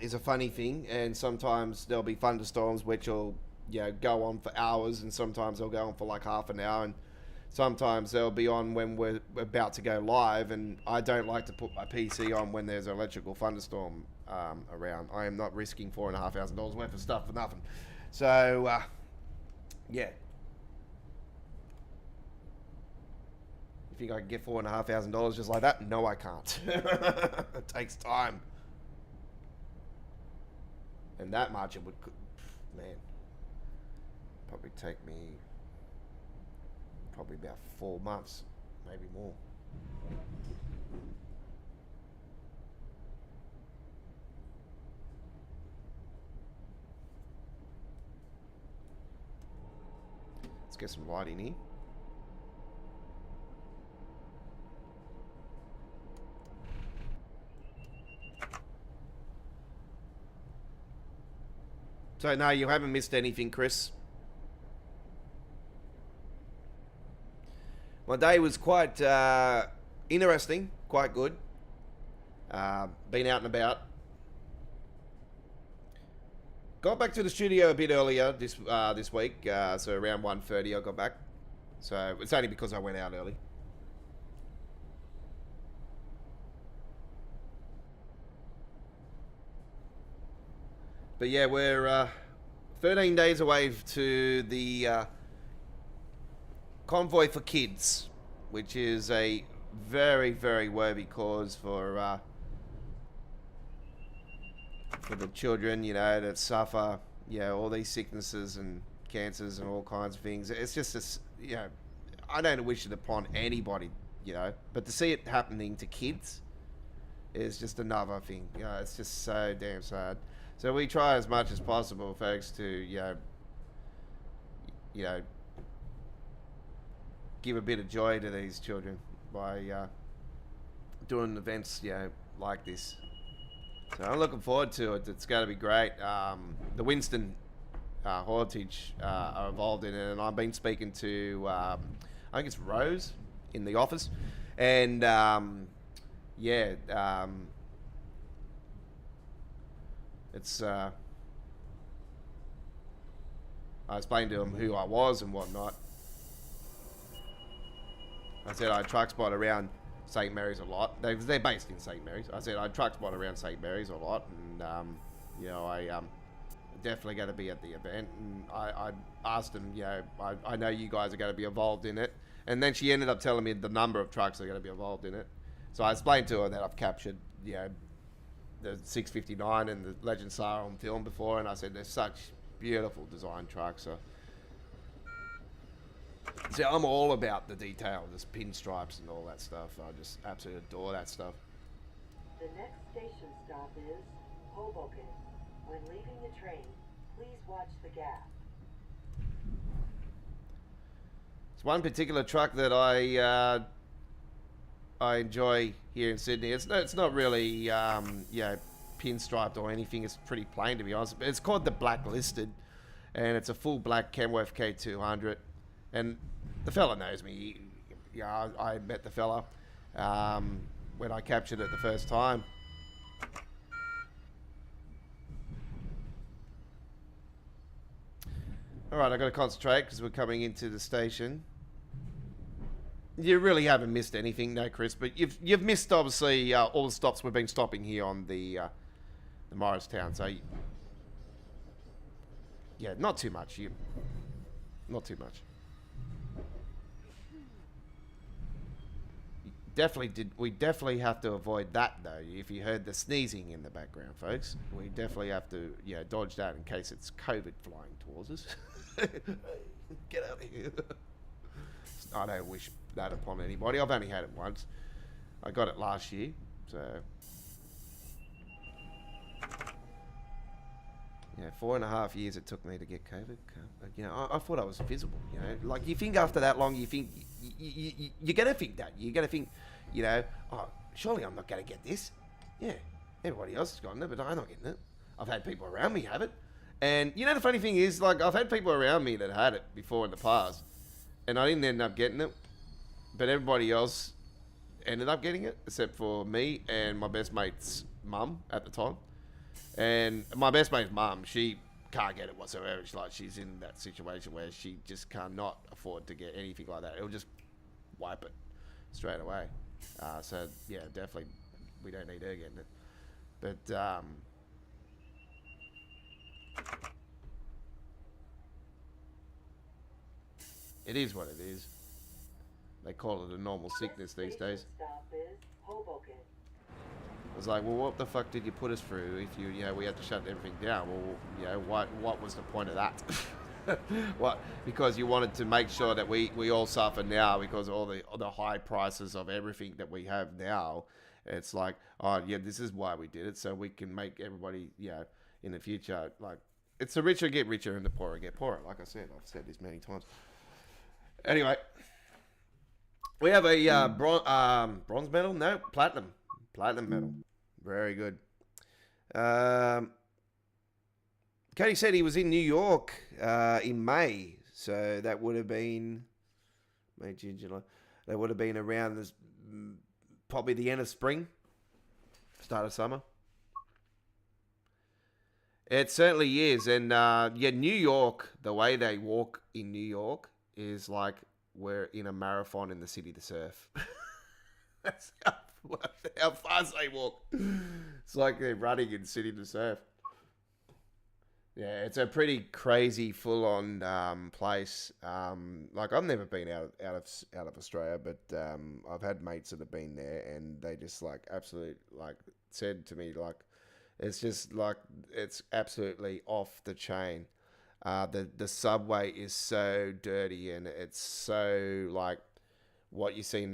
is a funny thing, and sometimes there'll be thunderstorms which will, you know, go on for hours, and sometimes they'll go on for like half an hour, and sometimes they'll be on when we're about to go live, and I don't like to put my PC on when there's an electrical thunderstorm around. I am not risking $4,500 worth of stuff for nothing. So, yeah. You think I can get $4,500 just like that? No, I can't. It takes time. And that much it would, man, probably take me probably about 4 months, maybe more. Let's get some light in here. So, no, you haven't missed anything, Chris. My day was quite interesting, quite good. Been out and about. Got back to the studio a bit earlier this week, so around 1:30 I got back. So it's only because I went out early. But yeah, we're 13 days away to the Convoy for Kids, which is a very, very worthy cause for the children, you know, that suffer, you know, all these sicknesses and cancers and all kinds of things. It's just, you know, I don't wish it upon anybody, you know, but to see it happening to kids is just another thing. You know, it's just so damn sad. So we try as much as possible, folks, to, you know, give a bit of joy to these children by doing events, you know, like this. So I'm looking forward to it. It's going to be great. The Winston Heritage are involved in it, and I've been speaking to, I think it's Rose in the office, and yeah, it's I explained to him who I was and whatnot. I said I truck spot around St. Mary's a lot. They're based in St. Mary's. I said I truck spot around St. Mary's a lot, and you know, I definitely going to be at the event. And I asked him, you know, I know you guys are going to be involved in it. And then she ended up telling me the number of trucks that are going to be involved in it. So I explained to her that I've captured, you know, the 659 and the Legend Star on film before, and I said they're such beautiful design trucks. So I'm all about the detail, just pinstripes and all that stuff. I just absolutely adore that stuff. The next station stop is Hoboken. When leaving the train, please watch the gap. It's one particular truck that I enjoy here in Sydney. It's not really you know, pinstriped or anything. It's pretty plain, to be honest. It's called the Blacklisted, and it's a full black Kenworth K200. And the fella knows me. I met the fella when I captured it the first time. All right, I got to concentrate because we're coming into the station. You really haven't missed anything, no, Chris. But you've missed obviously all the stops we've been stopping here on the Morristown. So yeah, not too much. Not too much. We definitely have to avoid that though. If you heard the sneezing in the background, folks, we definitely have to dodge that in case it's COVID flying towards us. Get out of here. I don't wish that upon anybody. I've only had it once. I got it last year, so yeah, 4.5 years it took me to get COVID. I thought I was visible. Like you think after that long, you think you're gonna think that you're gonna think, oh, surely I'm not gonna get this. Yeah, everybody else has gotten it, but I'm not getting it. I've had people around me have it, and the funny thing is, like I've had people around me that had it before in the past. And I didn't end up getting it, but everybody else ended up getting it, except for me and my best mate's mum at the time. And my best mate's mum, she can't get it whatsoever. She's in that situation where she just cannot afford to get anything like that. It'll just wipe it straight away. So yeah, definitely, we don't need her getting it. But it is what it is. They call it a normal sickness these days. Stop is Hoboken. I was like, well, what the fuck did you put us through if we had to shut everything down? Well, what was the point of that? What? Because you wanted to make sure that we all suffer now because of all the high prices of everything that we have now. It's like, oh yeah, this is why we did it, so we can make everybody, in the future, like, it's the richer get richer and the poorer get poorer. Like I said, I've said this many times. Anyway, we have a bronze medal. No, platinum medal. Very good. Cody said he was in New York in May, so that would have been May, June, July. That would have been around this, probably the end of spring, start of summer. It certainly is, and New York. The way they walk in New York is like we're in a marathon in the city to surf. That's how fast they walk. It's like they're running in city to surf. Yeah, it's a pretty crazy, full-on place. Like I've never been out of Australia, but I've had mates that have been there, and they just like absolutely like said to me like it's just like it's absolutely off the chain. The subway is so dirty, and it's so like what you see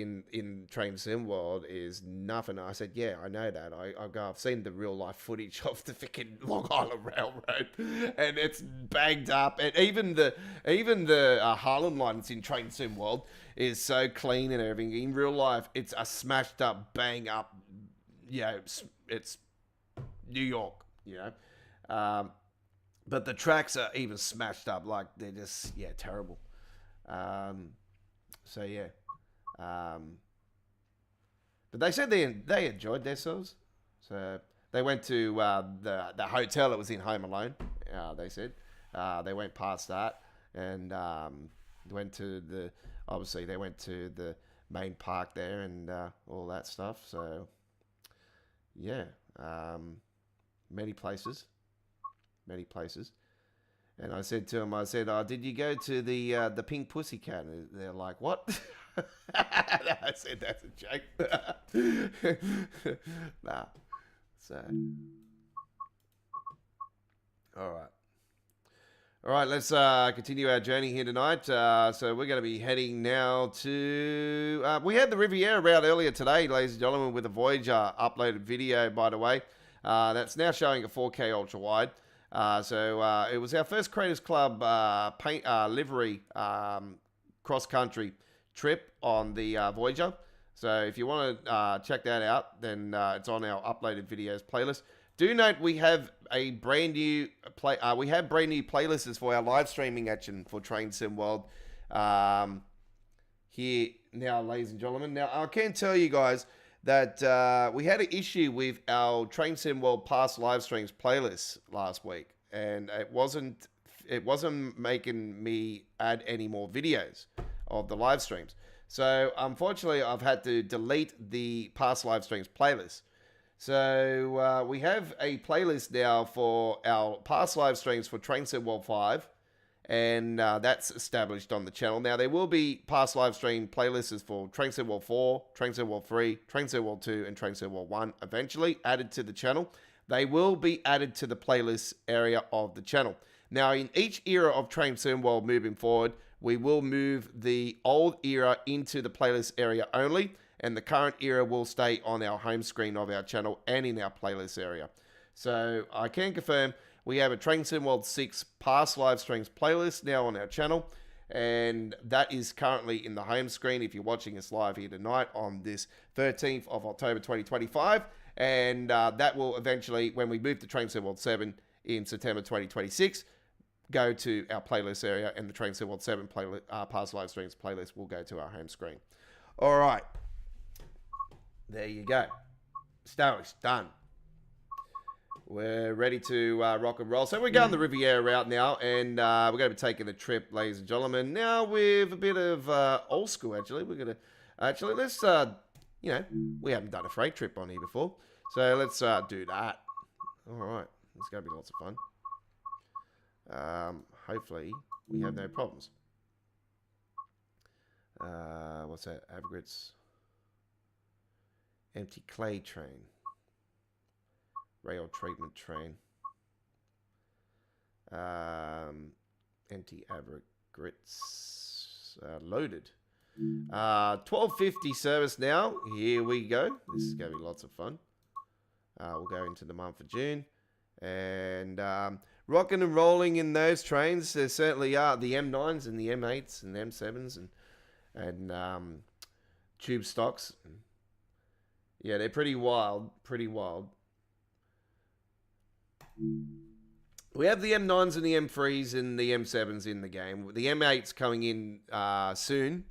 in Train Sim World is nothing. I said, yeah, I know that. I've seen the real life footage of the freaking Long Island Railroad, and it's bagged up. And even the Harlem line that's in Train Sim World is so clean and everything. In real life, it's a smashed up, bang up. It's New York. But the tracks are even smashed up, like they're just terrible. So yeah, but they said they enjoyed themselves. So they went to the hotel that was in Home Alone. They said they went past that and went to the main park there and all that stuff. So yeah, many places. And I said to them, oh, did you go to the Pink Pussycat? And they're like, what? I said, that's a joke. Nah. So, all right, let's continue our journey here tonight. So we're going to be heading now to... we had the Riviera route earlier today, ladies and gentlemen, with a Voyager uploaded video, by the way. That's now showing a 4K ultra-wide. So it was our first Creators Club paint livery cross-country trip on the Voyager. So if you want to check that out, then it's on our uploaded videos playlist. Do note we have a brand new playlists for our live streaming action for Train Sim World here now, ladies and gentlemen. Now I can tell you guys that we had an issue with our Train Sim World past live streams playlist last week, and it wasn't it wasn't making me add any more videos of the live streams. So unfortunately, I've had to delete the past live streams playlist. So we have a playlist now for our past live streams for Train Sim World 5. And that's established on the channel. Now, there will be past live stream playlists for Train Sim World 4, Train Sim World 3, Train Sim World 2, and Train Sim World 1 eventually added to the channel. They will be added to the playlist area of the channel. Now, in each era of Train Sim World moving forward, we will move the old era into the playlist area only, and the current era will stay on our home screen of our channel and in our playlist area. So I can confirm we have a Train Sim World 6 past live streams playlist now on our channel, and that is currently in the home screen if you're watching us live here tonight on this 13th of October 2025, and that will eventually, when we move to Train Sim World 7 in September 2026, go to our playlist area, and the Train Sim World 7 past live streams playlist will go to our home screen. All right. There you go. Established. Done. We're ready to rock and roll. So we're going the Riviera route now, and we're going to be taking a trip, ladies and gentlemen. Now with a bit of old school, actually. We're going to... Actually, let's... you know, we haven't done a freight trip on here before. So let's do that. All right. It's going to be lots of fun. Hopefully, we have no problems. What's that? Avgrit's empty clay train. Rail treatment train. Empty Avgrit's loaded. 12:50 service now. Here we go. This is going to be lots of fun. We'll go into the month of June. And rocking and rolling in those trains. There certainly are the M9s and the M8s and the M7s and tube stocks. Yeah, they're pretty wild. Pretty wild. We have the M9s and the M3s and the M7s in the game. The M8's coming in soon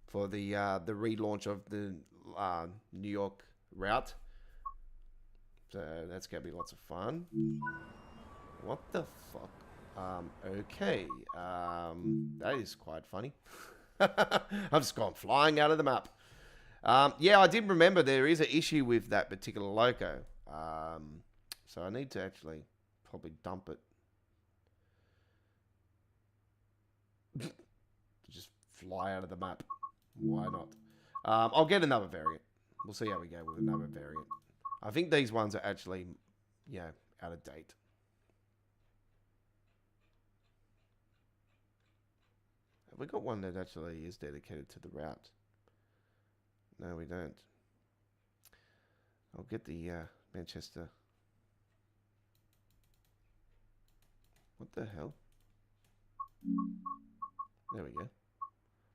for the relaunch of the New York route. So that's going to be lots of fun. What the fuck? Okay. That is quite funny. I've just gone flying out of the map. Yeah, I did remember there is an issue with that particular loco. So I need to actually probably dump it. Just fly out of the map. Why not? I'll get another variant. We'll see how we go with another variant. I think these ones are actually, you know, out of date. Have we got one that actually is dedicated to the route? No, we don't. I'll get the Manchester. What the hell? There we go.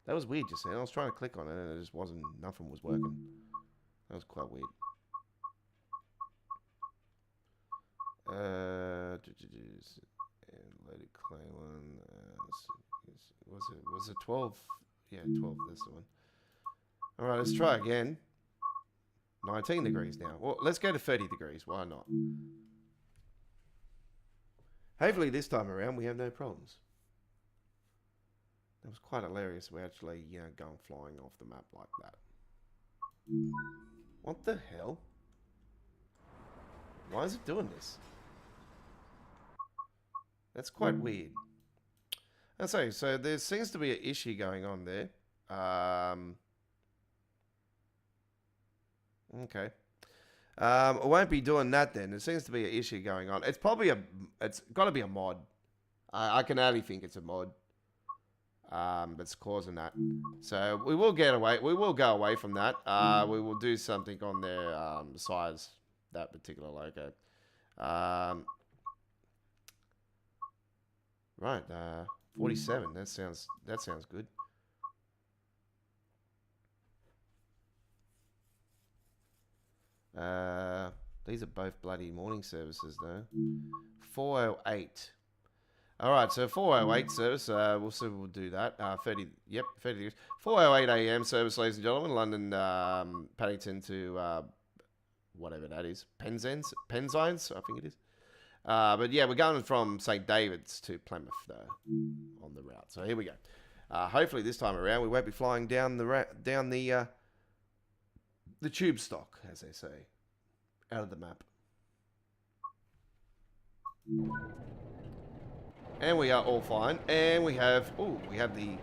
That was weird just then. I was trying to click on it and it just wasn't, nothing was working. That was quite weird. Loaded clay one. Was it 12? Yeah, 12, that's the one. Alright, let's try again. 19 degrees now. Well, let's go to 30 degrees. Why not? Hopefully this time around we have no problems. That was quite hilarious. We're actually, you know, going flying off the map like that. What the hell? Why is it doing this? That's quite weird. I'll say, so there seems to be an issue going on there. Okay. I won't be doing that then. There seems to be an issue going on. It's probably it's got to be a mod. I can only think it's a mod. That's causing that. So we will get away. We will go away from that. We will do something on their size, that particular logo. Right. 47. That sounds good. These are both bloody morning services though. 408. All right, so 408 service. We'll see. We'll do that. 30. Yep, 30 degrees. 4:08 a.m. service, ladies and gentlemen. London, Paddington to whatever that is. Penzines, I think it is. But yeah, we're going from St. David's to Plymouth though on the route. So here we go. Hopefully this time around we won't be flying down the tube stock, as they say, out of the map. And we are all fine. And we have the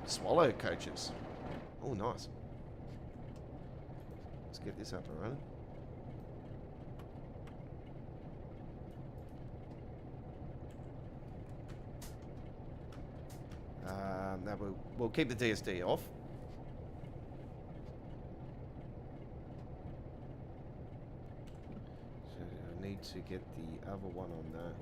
Swallow coaches. Oh, nice. Let's get this up and running. Now we'll keep the DSD off. So I need to get the other one on there.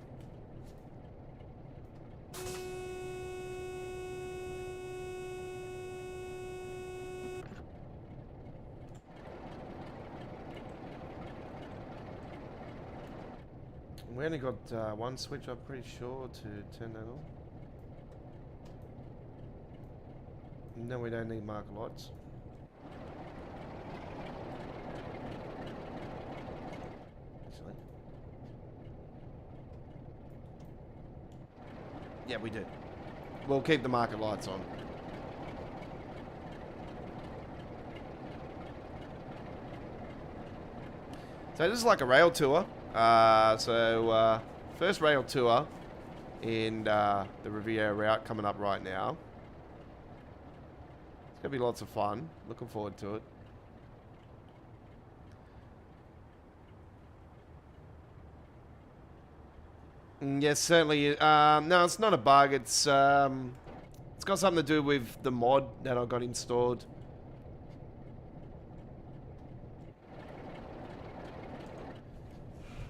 We only got one switch, I'm pretty sure, to turn that on. No, we don't need marker lights. Actually. Yeah, we do. We'll keep the marker lights on. So this is like a rail tour. First rail tour in the Riviera route coming up right now. It's going to be lots of fun. Looking forward to it. Yes, certainly. No, it's not a bug. It's got something to do with the mod that I got installed.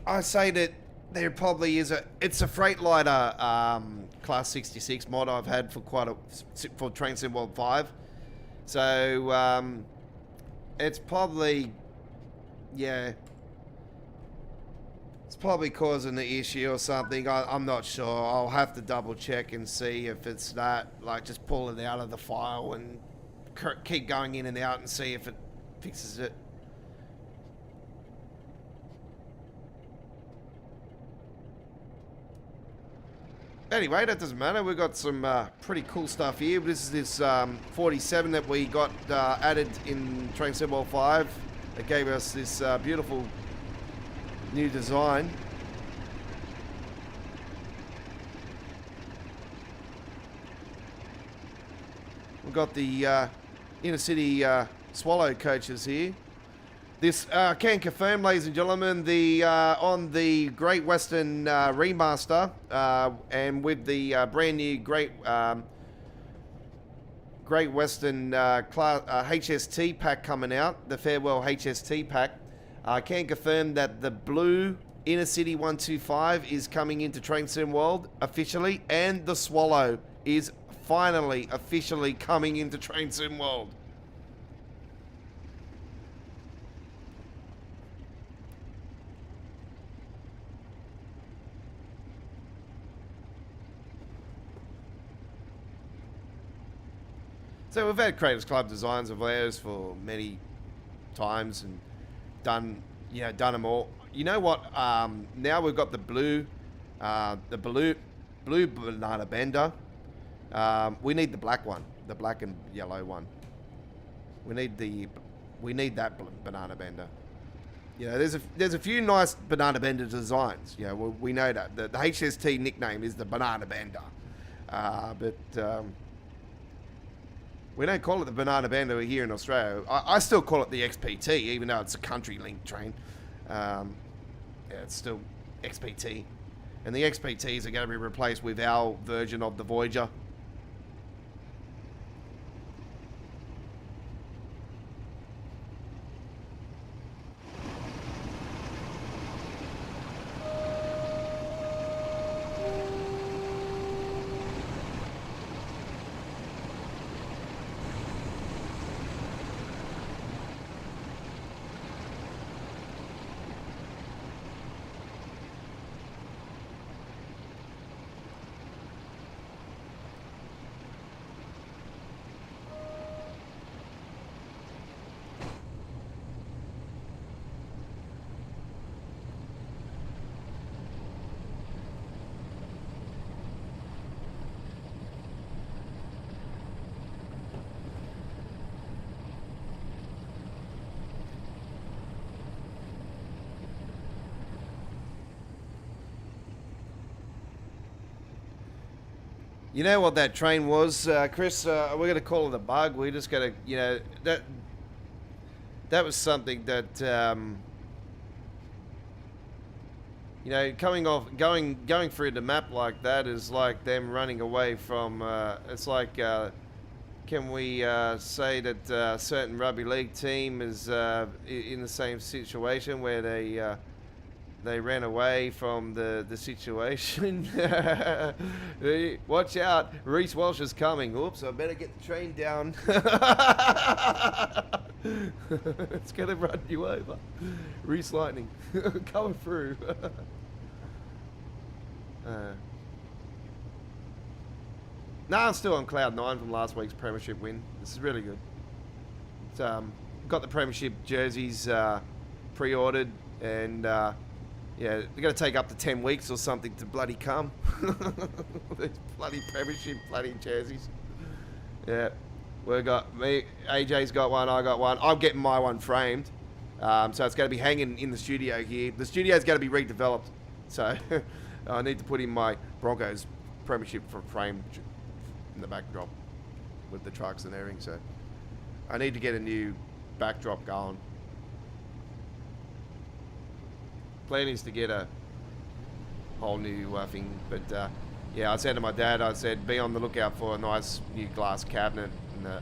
I say that there probably is it's a Freightliner Class 66 mod I've had for for Train Sim World 5. So it's probably, yeah, it's probably causing the issue or something. I'm not sure. I'll have to double check and see if it's that, like just pull it out of the file and keep going in and out and see if it fixes it. Anyway, that doesn't matter. We've got some pretty cool stuff here. This is this 47 that we got added in Train Sim World 5. It gave us this beautiful new design. We've got the inner city Swallow coaches here. This can confirm, ladies and gentlemen, the on the Great Western remaster and with the brand new Great Western HST pack coming out, the Farewell HST pack, I can confirm that the blue Inner City 125 is coming into Train Sim World officially, and the Swallow is finally officially coming into Train Sim World. So we've had Creators Club designs of theirs for many times and done them all. You know what? Now we've got the blue banana bender. We need the black one, the black and yellow one. We need that banana bender. You know, there's a few nice banana bender designs. You know, we know that the HST nickname is the banana bender, but. We don't call it the Banana Bender here in Australia. I still call it the XPT, even though it's a country link train. Yeah, it's still XPT. And the XPTs are going to be replaced with our version of the Voyager. You know what that train was, Chris? We're going to call it a bug. We're just going to, you know, that was something that, you know, going through the map like that is like them running away from, it's like, can we say that a certain rugby league team is in the same situation where they ran away from the situation? Watch out, Reece Walsh is coming. Oops, I better get the train down. It's gonna run you over. Reece Lightning coming through. No, I'm still on cloud 9 from last week's premiership win. This is really good. It's, got the premiership jerseys pre-ordered, and yeah, they're going to take up to 10 weeks or something to bloody come. These bloody premiership bloody jerseys. Yeah, we got me. AJ's got one. I got one. I'm getting my one framed, so it's going to be hanging in the studio here. The studio's going to be redeveloped, so I need to put in my Broncos premiership frame in the backdrop with the trucks and everything. So I need to get a new backdrop going. Plan is to get a whole new thing, but yeah, I said to my dad, I said, be on the lookout for a nice new glass cabinet and that.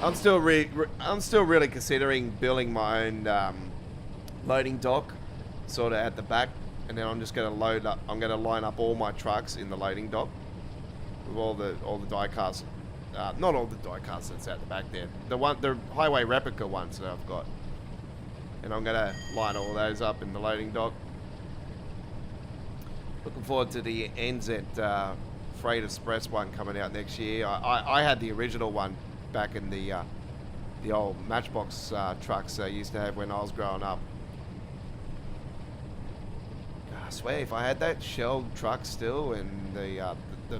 I'm still really considering building my own loading dock, sort of at the back, and then I'm just going to load up. I'm going to line up all my trucks in the loading dock with all the die casts. Not all the die casts that's out the back there. The highway replica ones that I've got, and I'm going to line all those up in the loading dock. Looking forward to the NZ Freight Express one coming out next year. I had the original one back in the old Matchbox trucks I used to have when I was growing up. I swear, if I had that Shell truck still, and the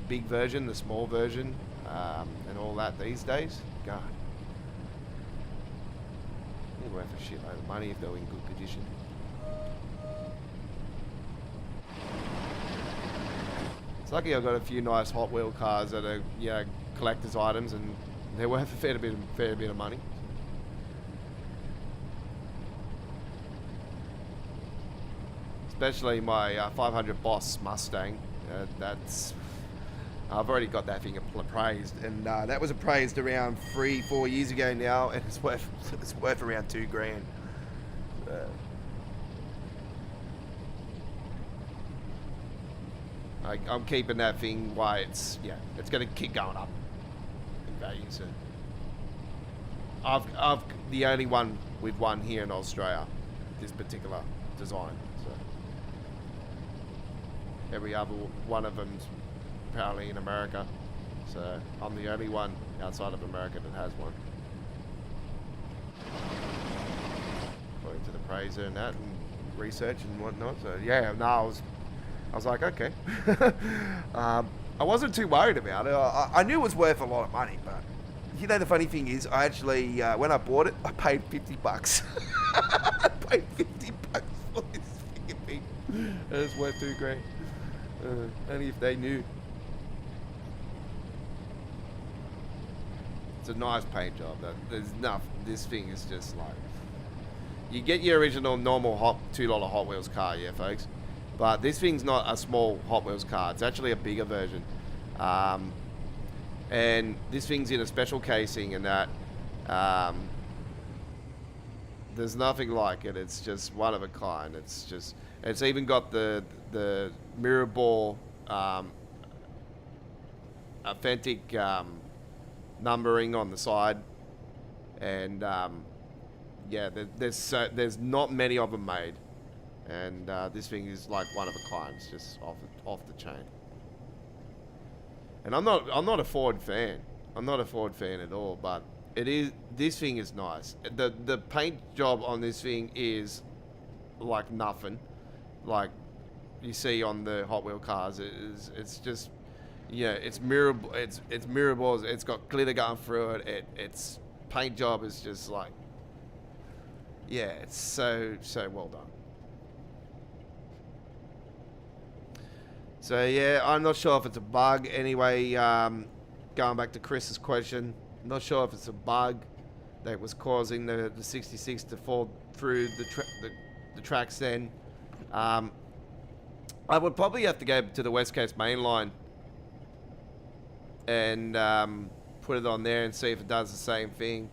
big version, the small version, and all that these days, God, they're worth a shitload of money if they're in good condition. It's lucky I've got a few nice Hot Wheel cars that are, you know, collector's items, and they're worth a fair bit of money. Especially my 500 Boss Mustang. I've already got that thing appraised, and that was appraised around 3-4 years ago now, and it's worth around $2,000. I'm keeping that thing why it's going to keep going up in value. So I've the only one with one here in Australia, this particular design. So every other one of them's apparently in America. So I'm the only one outside of America that has one, according to the appraiser and that, and research and whatnot. So yeah, no, I was like, okay. I wasn't too worried about it. I knew it was worth a lot of money, but you know, the funny thing is, I actually, when I bought it, I paid $50. I paid $50 for this thing. And it's worth $2,000. Only if they knew. It's a nice paint job. There's enough. This thing is just like, you get your original normal $2 Hot Wheels car, yeah, folks. But this thing's not a small Hot Wheels car. It's actually a bigger version. And this thing's in a special casing, and that there's nothing like it. It's just one of a kind. It's even got the mirror ball authentic numbering on the side, and yeah, there's not many of them made, and this thing is like one of a kind. It's just off the chain. And I'm not a Ford fan. I'm not a Ford fan at all, but this thing is nice. The paint job on this thing is like nothing like you see on the Hot Wheel cars. It's just, Yeah, it's mirror. It's mirror balls. It's got glitter going through it. Its paint job is just like, yeah, it's so well done. So yeah, I'm not sure if it's a bug. Anyway, going back to Chris's question, not sure if it's a bug that was causing the 66 to fall through the tracks. Then, I would probably have to go to the West Coast main line and put it on there and see if it does the same thing.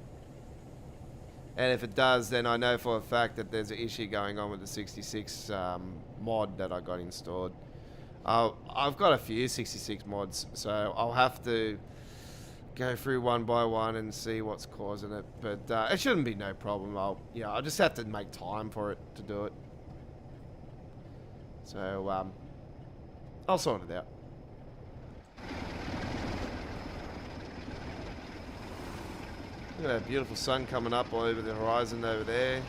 And if it does, then I know for a fact that there's an issue going on with the 66 mod that I got installed. I've got a few 66 mods, so I'll have to go through one by one and see what's causing it. But it shouldn't be no problem. I'll just have to make time for it to do it. So I'll sort it out. Look at that beautiful sun coming up over the horizon over there.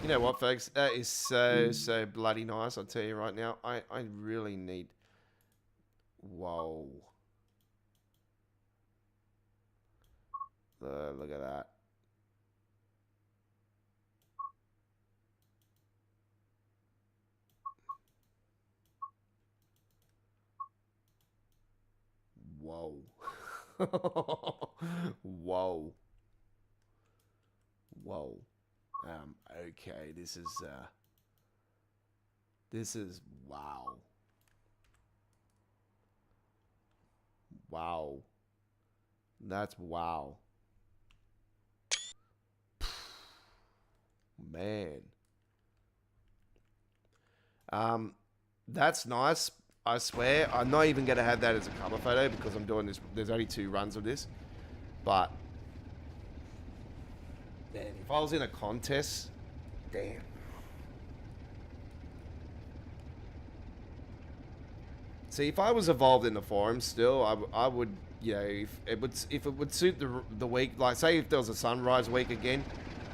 You know what, folks? That is so bloody nice. I'll tell you right now. I really need... Whoa. Look at that. Whoa. Whoa. Whoa. Okay, this is wow. Wow. That's wow. Man. That's nice. I swear, I'm not even gonna have that as a cover photo because I'm doing this. There's only 2 runs of this, but man, if I was in a contest, damn. See, if I was involved in the forum still, I would, you know, if it would suit the week, like say if there was a sunrise week again,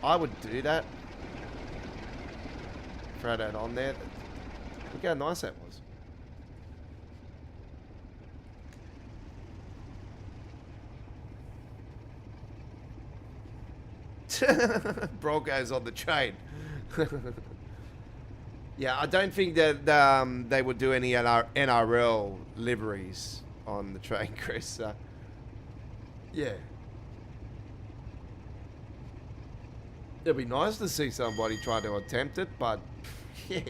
I would do that. Throw that on there. Look how nice that was. Broncos on the train. Yeah, I don't think that they would do any NRL liveries on the train, Chris. Yeah. It'd be nice to see somebody try to attempt it, but yeah,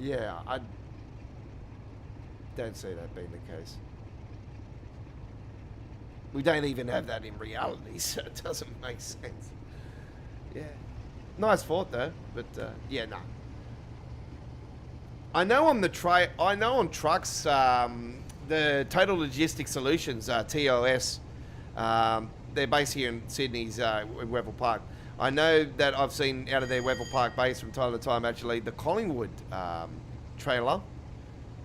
yeah, I don't see that being the case. We don't even have that in reality, so it doesn't make sense. Yeah. Nice thought, though. But, yeah, no. I know on trucks, the Total Logistics Solutions, TOS, they're based here in Sydney's Weville Park. I know that I've seen out of their Weville Park base from time to time, actually, the Collingwood trailer.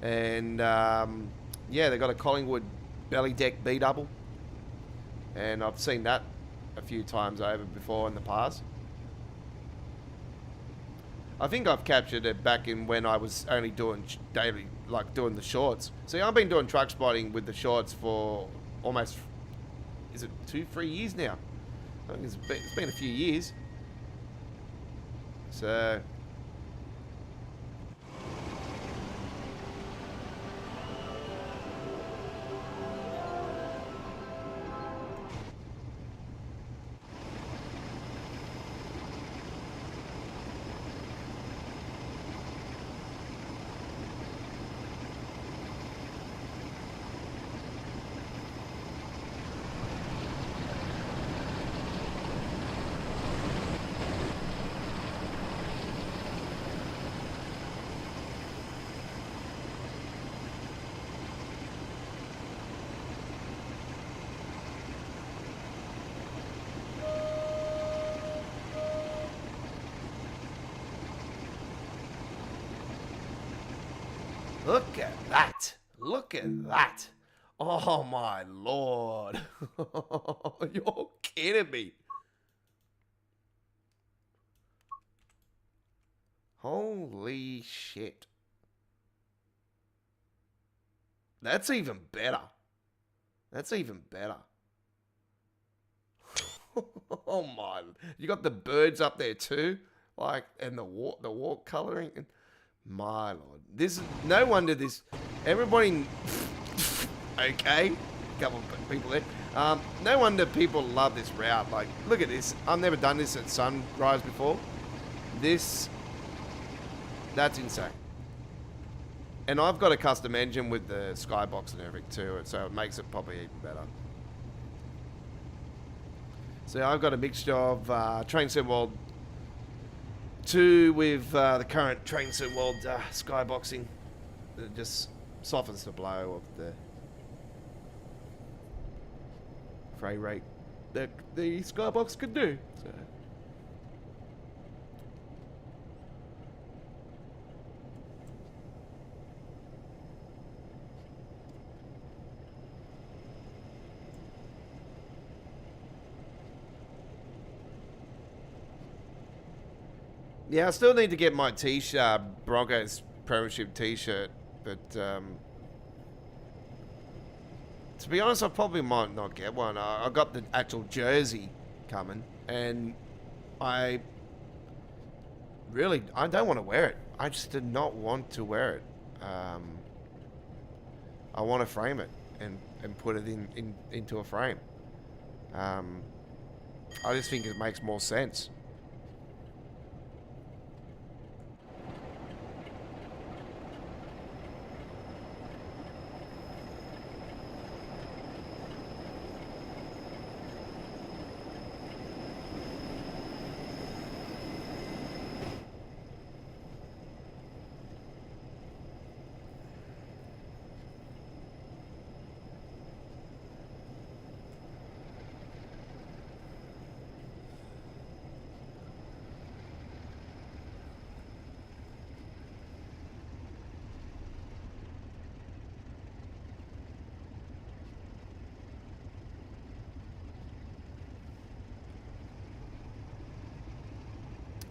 And, yeah, they've got a Collingwood belly deck B-double. And I've seen that a few times over before in the past. I think I've captured it back in when I was only doing daily, like doing the shorts. See, I've been doing truck spotting with the shorts for almost, is it 2-3 years now? I think it's been a few years. So... Look at that. Look at that. Oh, my Lord. You're kidding me. Holy shit. That's even better. That's even better. Oh my. You got the birds up there too? Like, and the wall coloring. My lord. This is, no wonder this, everybody, okay, couple of people there. No wonder people love this route. Like, look at this. I've never done this at sunrise before. That's insane. And I've got a custom engine with the skybox and everything too, so it makes it probably even better. So I've got a mixture of Train Sim World 2 with the current Train Sim World skyboxing. It just softens the blow of the frame rate that the skybox could do. So. Yeah, I still need to get my t-shirt, Broncos Premiership t-shirt, but to be honest, I probably might not get one. I got the actual jersey coming, and I don't want to wear it. I just did not want to wear it. I want to frame it and put it into a frame. I just think it makes more sense.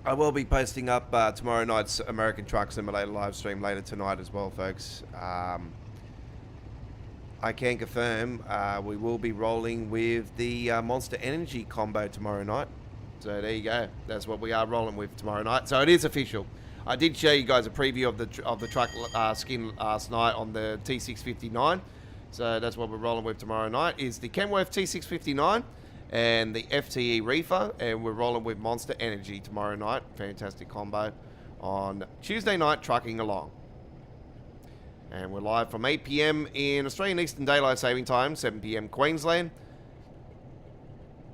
I will be posting up tomorrow night's American Truck Simulator live stream later tonight as well, folks. I can confirm we will be rolling with the Monster Energy combo tomorrow night. So there you go. That's what we are rolling with tomorrow night. So it is official. I did show you guys a preview of the truck skin last night on the T659. So that's what we're rolling with tomorrow night. Is the Kenworth T659. And the FTE Reefer, and we're rolling with Monster Energy tomorrow night. Fantastic combo on Tuesday night, trucking along. And we're live from 8 p.m. in Australian Eastern Daylight Saving Time, 7 p.m. Queensland,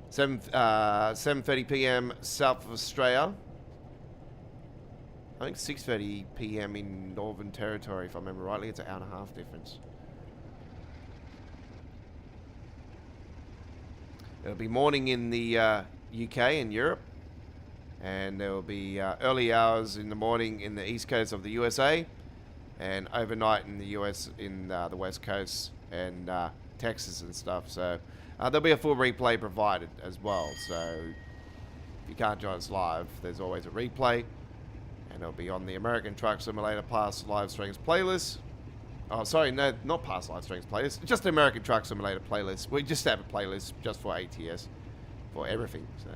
7:30 p.m. South Australia. I think 6:30 p.m. in Northern Territory, if I remember rightly. It's an hour and a half difference. It'll be morning in the UK and Europe, and there will be early hours in the morning in the east coast of the USA, and overnight in the US in the west coast and Texas and stuff. So there'll be a full replay provided as well. So if you can't join us live, there's always a replay, and it'll be on the American Truck Simulator past live streams playlist. Oh, sorry, no, not past live streams playlist. Just the American Truck Simulator playlist. We just have a playlist just for ATS, for everything. So.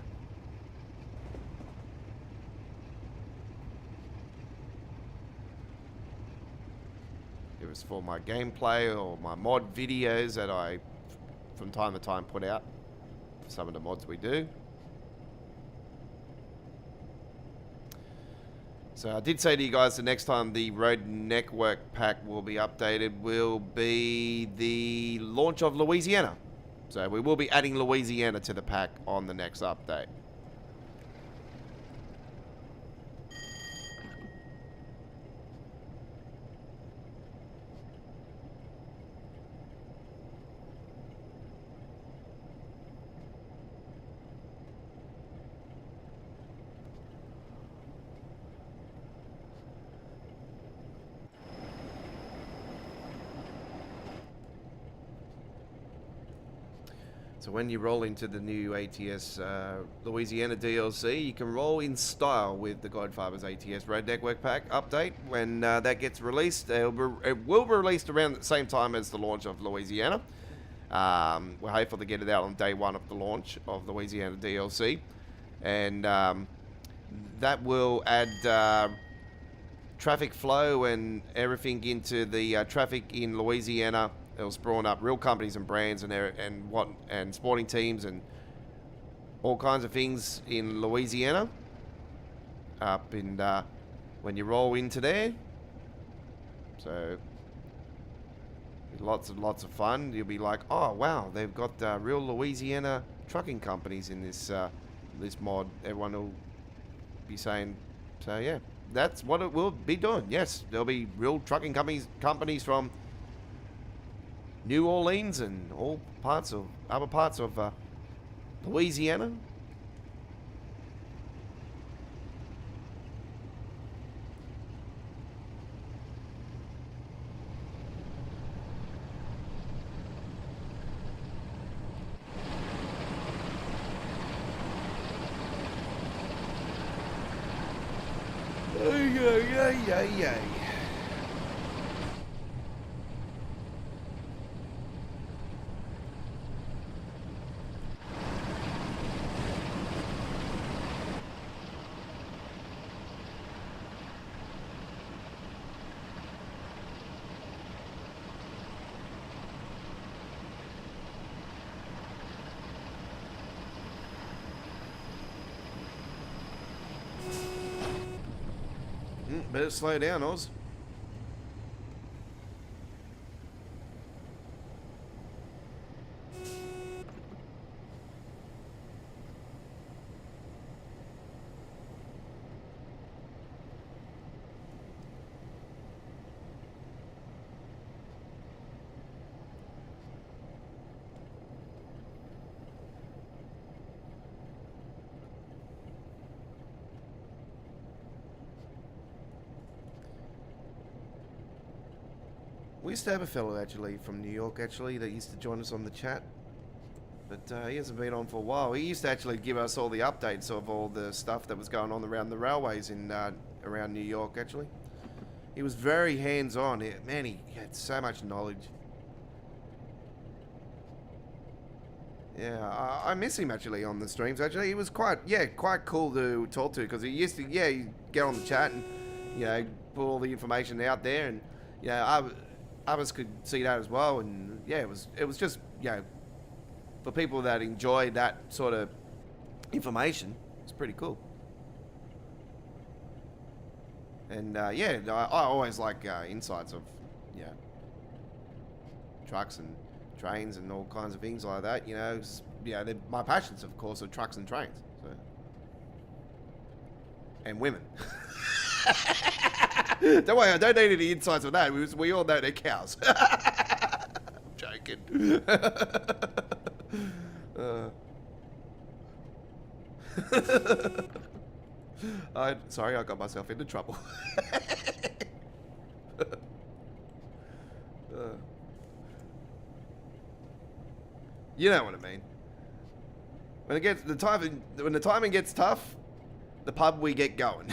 It was for my gameplay or my mod videos that I, from time to time, put out. For some of the mods we do. So I did say to you guys the next time the Road Network pack will be updated will be the launch of Louisiana. So we will be adding Louisiana to the pack on the next update. So when you roll into the new ATS Louisiana DLC, you can roll in style with the Godfather's ATS Road Network Pack update. When that gets released, it will be released around the same time as the launch of Louisiana. We're hopeful to get it out on day one of the launch of Louisiana DLC. And that will add traffic flow and everything into the traffic in Louisiana. It'll spawn up real companies and brands and sporting teams and all kinds of things in Louisiana. Up in when you roll into there, so lots and lots of fun. You'll be like, oh wow, they've got real Louisiana trucking companies in this this mod. Everyone will be saying, so yeah, that's what it will be doing. Yes, there'll be real trucking companies from New Orleans and all parts of other parts of Louisiana. Yeah. Better slow down, Oz. We used to have a fellow actually from New York actually that used to join us on the chat, but he hasn't been on for a while. He used to actually give us all the updates of all the stuff that was going on around the railways in around New York actually. He was very hands-on. Man, he had so much knowledge. Yeah, I miss him actually on the streams actually. He was quite cool to talk to because he used to he'd get on the chat and put all the information out there, and others could see that as well, and it was just for people that enjoy that sort of information, it's pretty cool. And I always like insights of trucks and trains and all kinds of things like that. My passions, of course, are trucks and trains, so. And women. Don't worry, I don't need any insights of that. We all know they're cows. I'm joking. Sorry, I got myself into trouble. You know what I mean. When the timing gets tough, the pub we get going.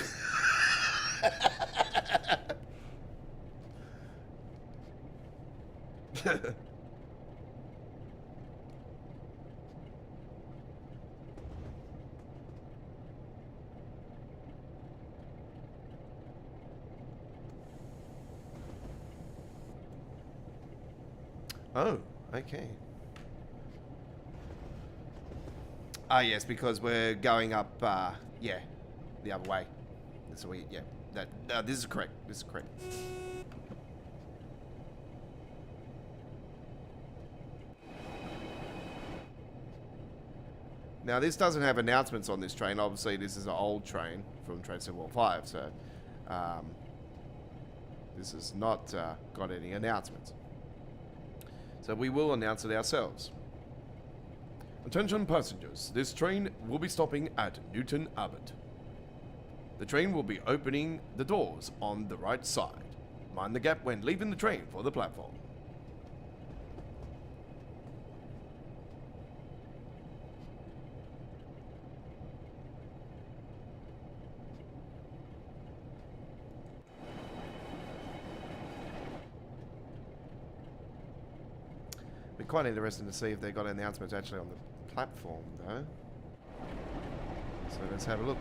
Oh, okay. Ah, yes, because we're going up, the other way. That's weird, yeah. This is correct. This is correct. Now, this doesn't have announcements on this train. Obviously, this is an old train from Train 715, so this has not got any announcements. So we will announce it ourselves. Attention passengers, this train will be stopping at Newton Abbot. The train will be opening the doors on the right side. Mind the gap when leaving the train for the platform. Be quite interesting to see if they've got announcements actually on the platform, though. So let's have a look.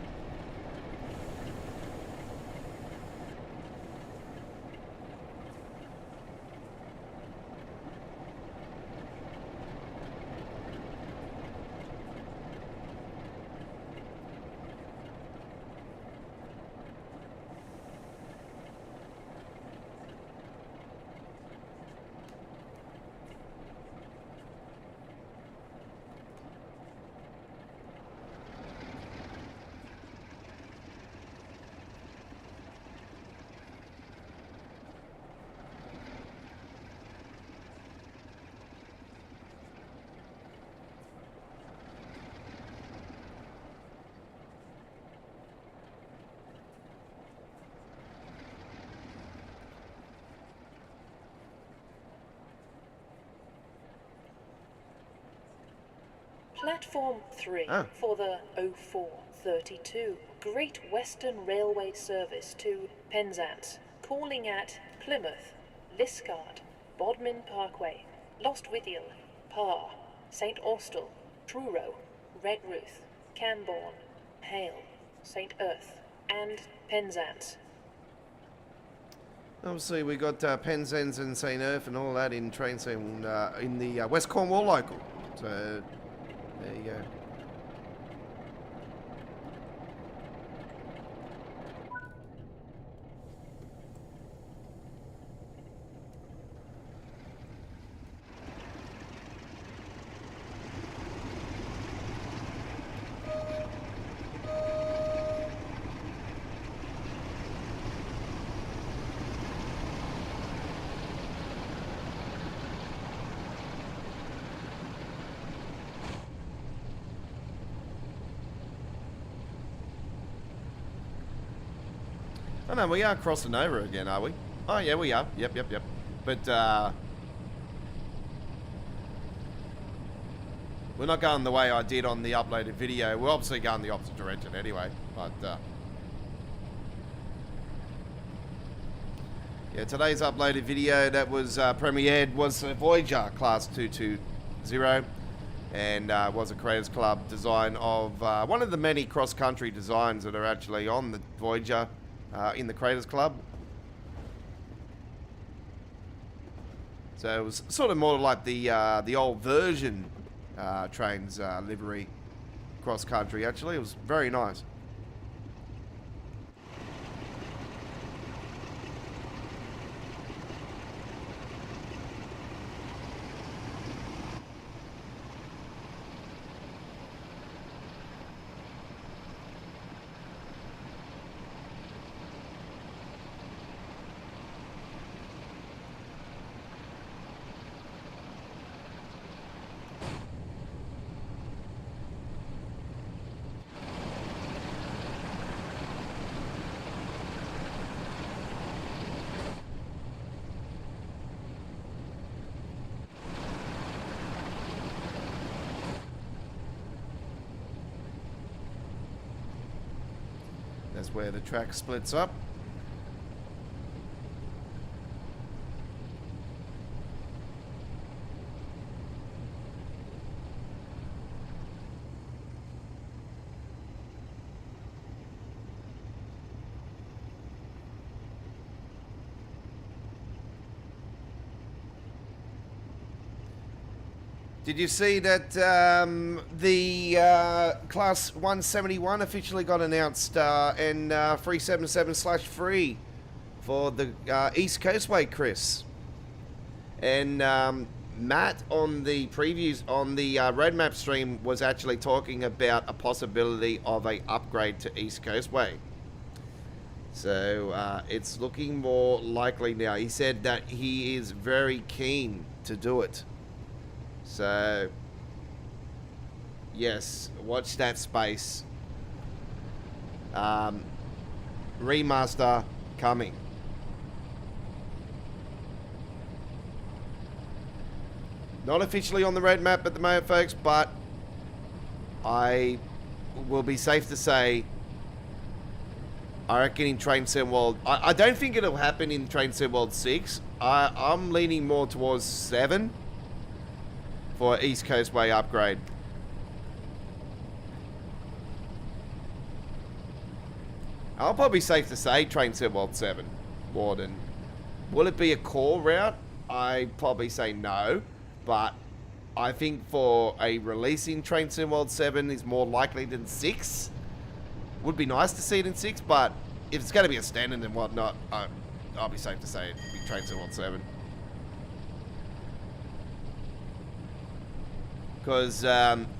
Platform 3 for the 0432 Great Western Railway service to Penzance, calling at Plymouth, Liscard, Bodmin Parkway, Lostwithiel, Parr, St Austell, Truro, Redruth, Camborne, Hale, St Erth, and Penzance. Obviously, we got Penzance and St Erth and all that in train scene in the West Cornwall local. So there you go. Oh no, we are crossing over again, are we? Oh yeah, we are. Yep. But we're not going the way I did on the uploaded video. We're obviously going the opposite direction anyway. But yeah, today's uploaded video that was premiered was a Voyager Class 220, and was a Creators Club design of one of the many cross-country designs that are actually on the Voyager. In the Creators Club. So it was sort of more like the old version trains livery cross country. Actually, it was very nice. That's where the track splits up. Did you see that the Class 171 officially got announced in 377/3 for the East Coastway, Chris? And Matt on the previews on the roadmap stream was actually talking about a possibility of a upgrade to East Coastway. So it's looking more likely now. He said that he is very keen to do it. So, yes, watch that space. Remaster coming. Not officially on the roadmap at the moment, folks, but I will be safe to say I reckon in Train Sim World... I don't think it'll happen in Train Sim World 6. I'm leaning more towards 7. for East Coast Way upgrade. I'll probably safe to say Train Sim World 7 more than... Will it be a core route? I probably say no, but I think for a releasing Train Sim World 7 is more likely than 6. Would be nice to see it in 6, but if it's going to be a standard and whatnot, I'll be safe to say it'd be Train Sim World 7. Because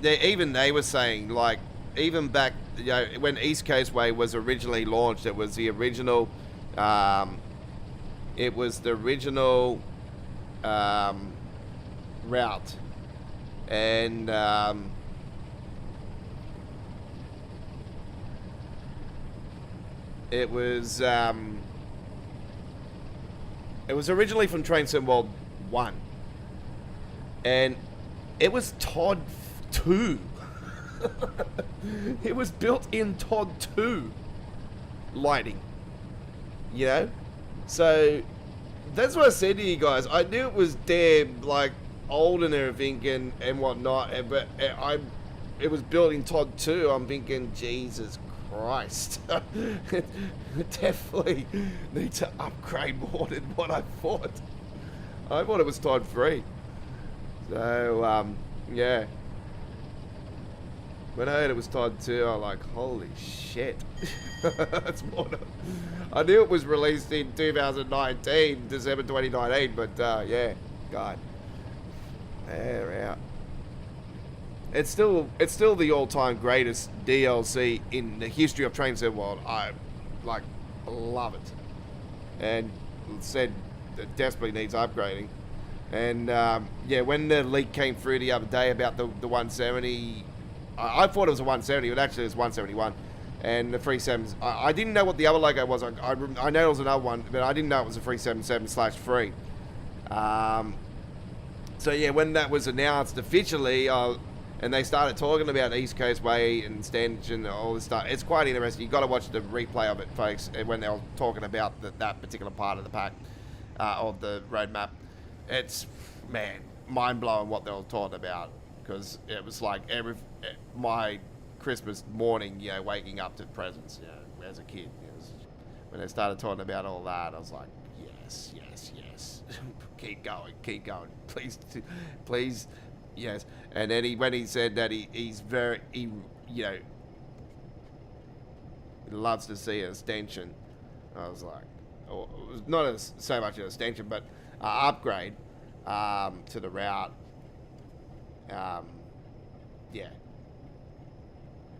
even they were saying, like, even back, you know, when East Coast Way was originally launched, it was the original, route. It And, it was originally from Train Sim World 1. And it was Todd 2. It was built in Todd 2 lighting. You know? So, that's what I said to you guys. I knew it was damn, like, old and everything and whatnot. But it was built in Todd 2. I'm thinking, Jesus Christ. Definitely need to upgrade more than what I thought. I thought it was Todd 3. So, yeah. When I heard it was Todd 2, I was like, holy shit. That's more than... I knew it was released in 2019, December 2019, but, yeah. God. They're out. It's still the all-time greatest DLC in the history of Train Sim World. I, like, love it. And said it desperately needs upgrading. And, yeah, when the leak came through the other day about the 170... I thought it was a 170, but actually it was 171. And the 377s... I didn't know what the other logo was. I know it was another one, but I didn't know it was a 377/3. So, yeah, when that was announced officially... and they started talking about East Coast Way and stanchion and all this stuff. It's quite interesting. You've got to watch the replay of it, folks, when they were talking about that particular part of the pack, of the roadmap. It's, man, mind-blowing what they were talking about. Because it was like my Christmas morning, you know, waking up to presents, you know, as a kid. When they started talking about all that, I was like, yes, yes, yes. Keep going. Please. Yes, and then when he said that he loves to see an extension, I was like, not so much an extension, but upgrade to the route. Yeah,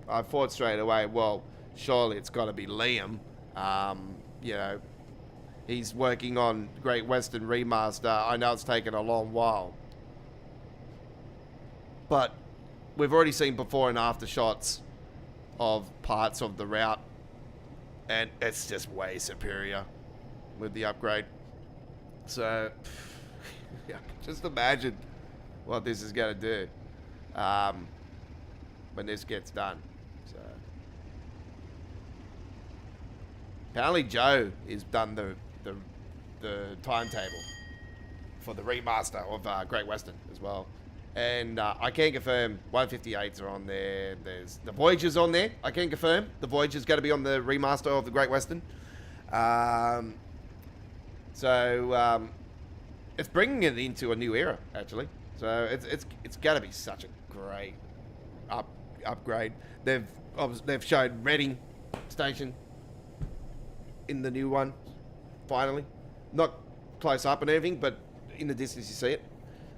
I thought straight away, well, surely it's got to be Liam. You know, he's working on Great Western Remaster. I know it's taken a long while. But we've already seen before and after shots of parts of the route, and it's just way superior with the upgrade. So, yeah, just imagine what this is going to do when this gets done. So, apparently Joe has done the timetable for the remaster of Great Western as well. And I can confirm 158s are on there. There's the Voyager's on there. I can confirm the Voyager's going to be on the remaster of the Great Western. So it's bringing it into a new era, actually. So it's going to be such a great upgrade. They've shown Reading Station in the new one. Finally, not close up and everything, but in the distance you see it.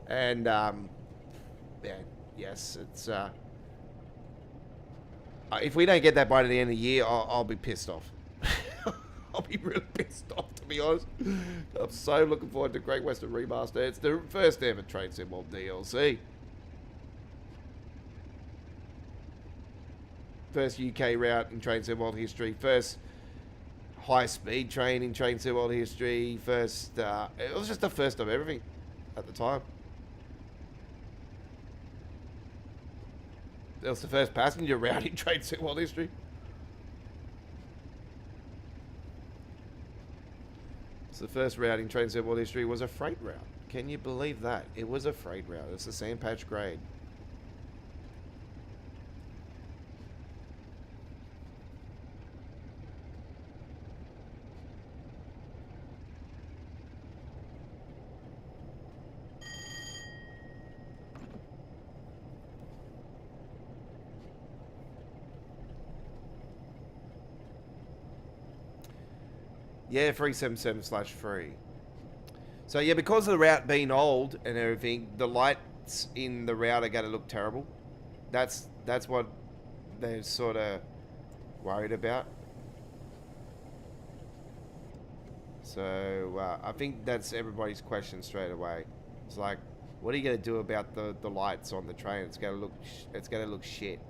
And yeah, yes, it's if we don't get that by the end of the year, I'll be pissed off. I'll be really pissed off, to be honest. I'm so looking forward to Great Western Remaster. It's the first ever Train Sim World DLC. First UK route in Train Sim World history. First high-speed train in Train Sim World history. First, it was just the first of everything at the time. It was the first passenger route in Train Sim World history. So the first route in Train Sim World history was a freight route. Can you believe that? It was a freight route. It's the sand patch grade. Yeah, 377/3. So yeah, because of the route being old and everything, the lights in the route are going to look terrible. That's what they're sort of worried about. So I think that's everybody's question straight away. It's like, what are you going to do about the lights on the train? It's going to look shit.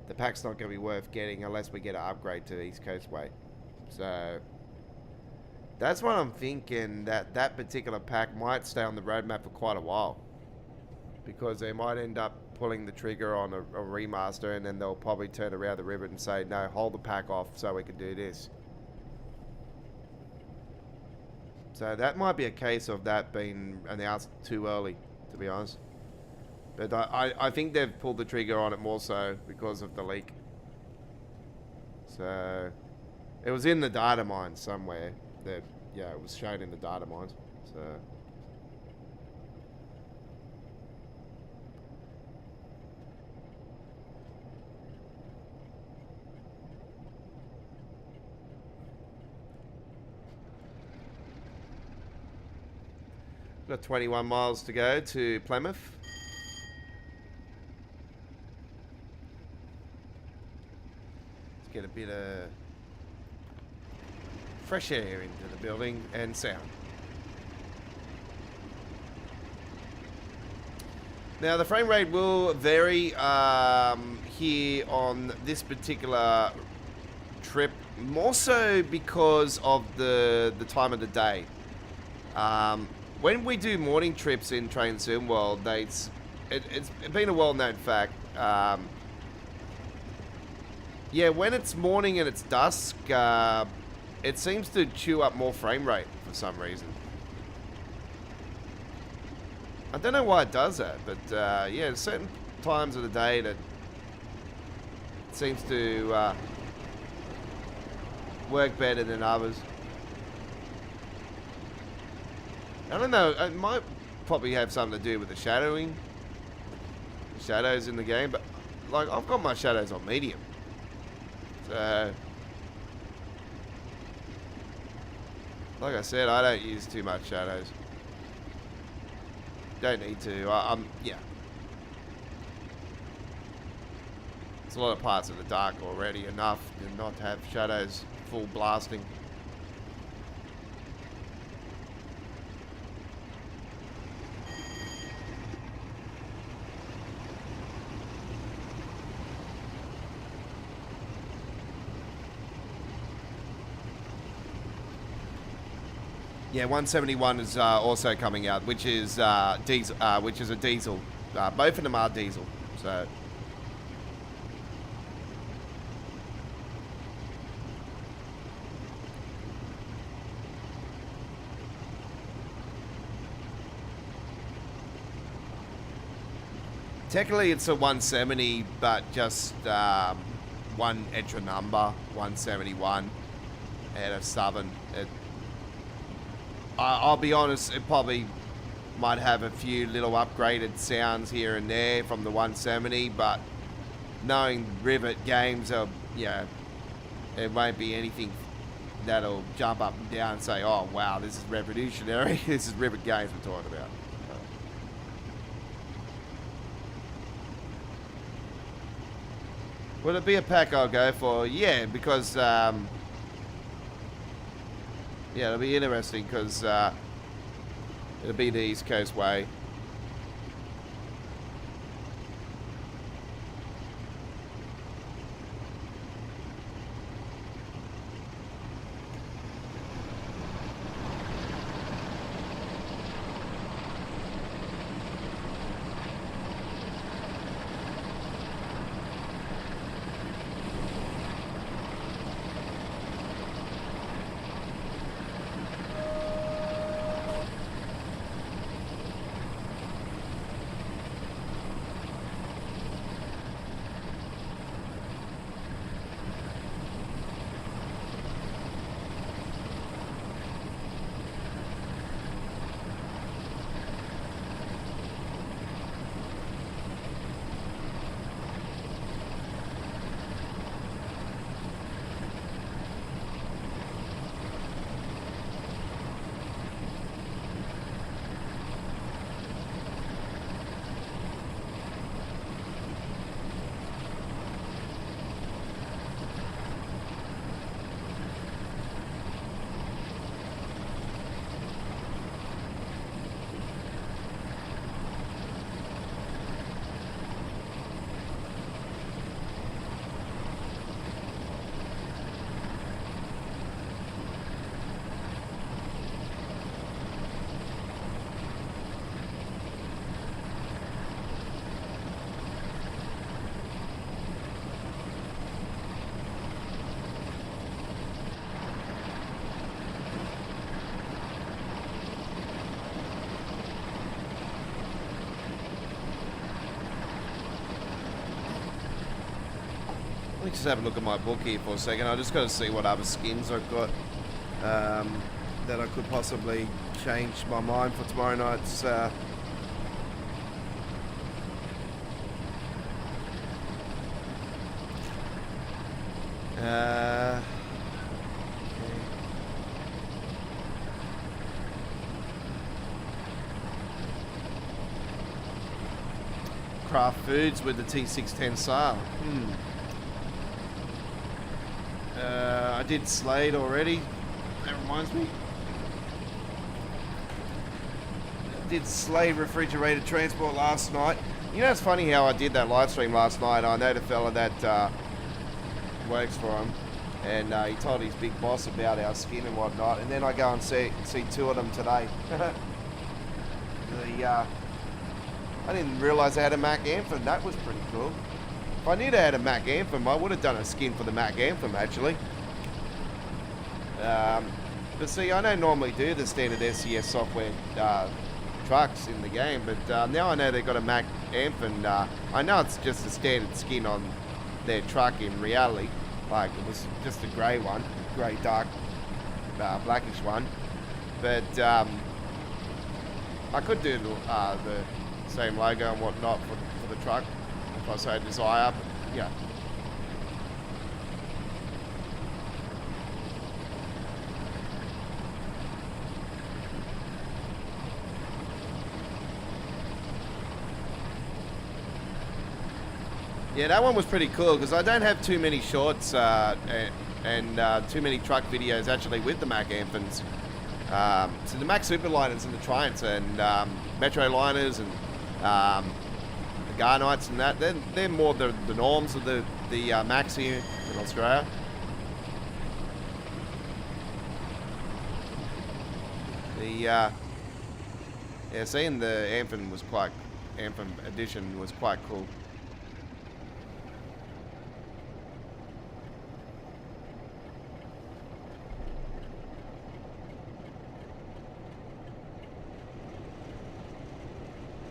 The pack's not going to be worth getting unless we get an upgrade to East Coast Way. So that's what I'm thinking, that particular pack might stay on the roadmap for quite a while. Because they might end up pulling the trigger on a remaster, and then they'll probably turn around the ribbon and say, no, hold the pack off so we can do this. So that might be a case of that being announced too early, to be honest. But I think they've pulled the trigger on it more so because of the leak. So it was in the data mine somewhere. That, yeah, it was shown in the data mines. So got 21 miles to go to Plymouth. Let's get a bit of fresh air into the building and sound. Now the frame rate will vary here on this particular trip, more so because of the time of the day. When we do morning trips in Train Sim World, it's been a well-known fact. Yeah, when it's morning and it's dusk, it seems to chew up more frame rate for some reason. I don't know why it does that, but yeah, certain times of the day that it seems to work better than others. I don't know, it might probably have something to do with the shadowing. The shadows in the game, but like I've got my shadows on medium. So like I said, I don't use too much shadows. Don't need to. Yeah. There's a lot of parts of the dark already enough to not have shadows full blasting. Yeah, 171 is also coming out, which is diesel, which is a diesel. Both of them are diesel. So technically it's a 170, but just one extra number, 171 out of 7. I'll be honest, it probably might have a few little upgraded sounds here and there from the 170, but knowing Rivet games, yeah, it won't be anything that'll jump up and down and say, oh wow, this is revolutionary. This is Rivet games we're talking about. Will it be a pack I'll go for? Yeah, because yeah, it'll be interesting because it'll be the East Coast way. me just have a look at my book here for a second. I just got to see what other skins I've got that I could possibly change my mind for tomorrow night's. Okay. Craft Foods with the T610 sale. I did Slade already. That reminds me. I did Slade refrigerated transport last night. You know, it's funny how I did that live stream last night. I know the fella that works for him, and he told his big boss about our skin and whatnot. And then I go and see two of them today. I didn't realise they had a Mac Anthem. That was pretty cool. If I knew they had a Mac Anthem, I would have done a skin for the Mac Anthem, actually. But see, I don't normally do the standard SCS software trucks in the game, but now I know they've got a Mac Anthem. I know it's just a standard skin on their truck in reality. Like, it was just a grey one, grey dark, blackish one. But I could do the same logo and whatnot for the truck if I so desire. But yeah. Yeah, that one was pretty cool because I don't have too many shorts and too many truck videos actually with the Mac Anthems. So the Mac Superliners and the Triumphs and Metro Liners and the Garnites and that, they're more the norms of the Macs here in Australia. Seeing the Anthem edition was quite cool.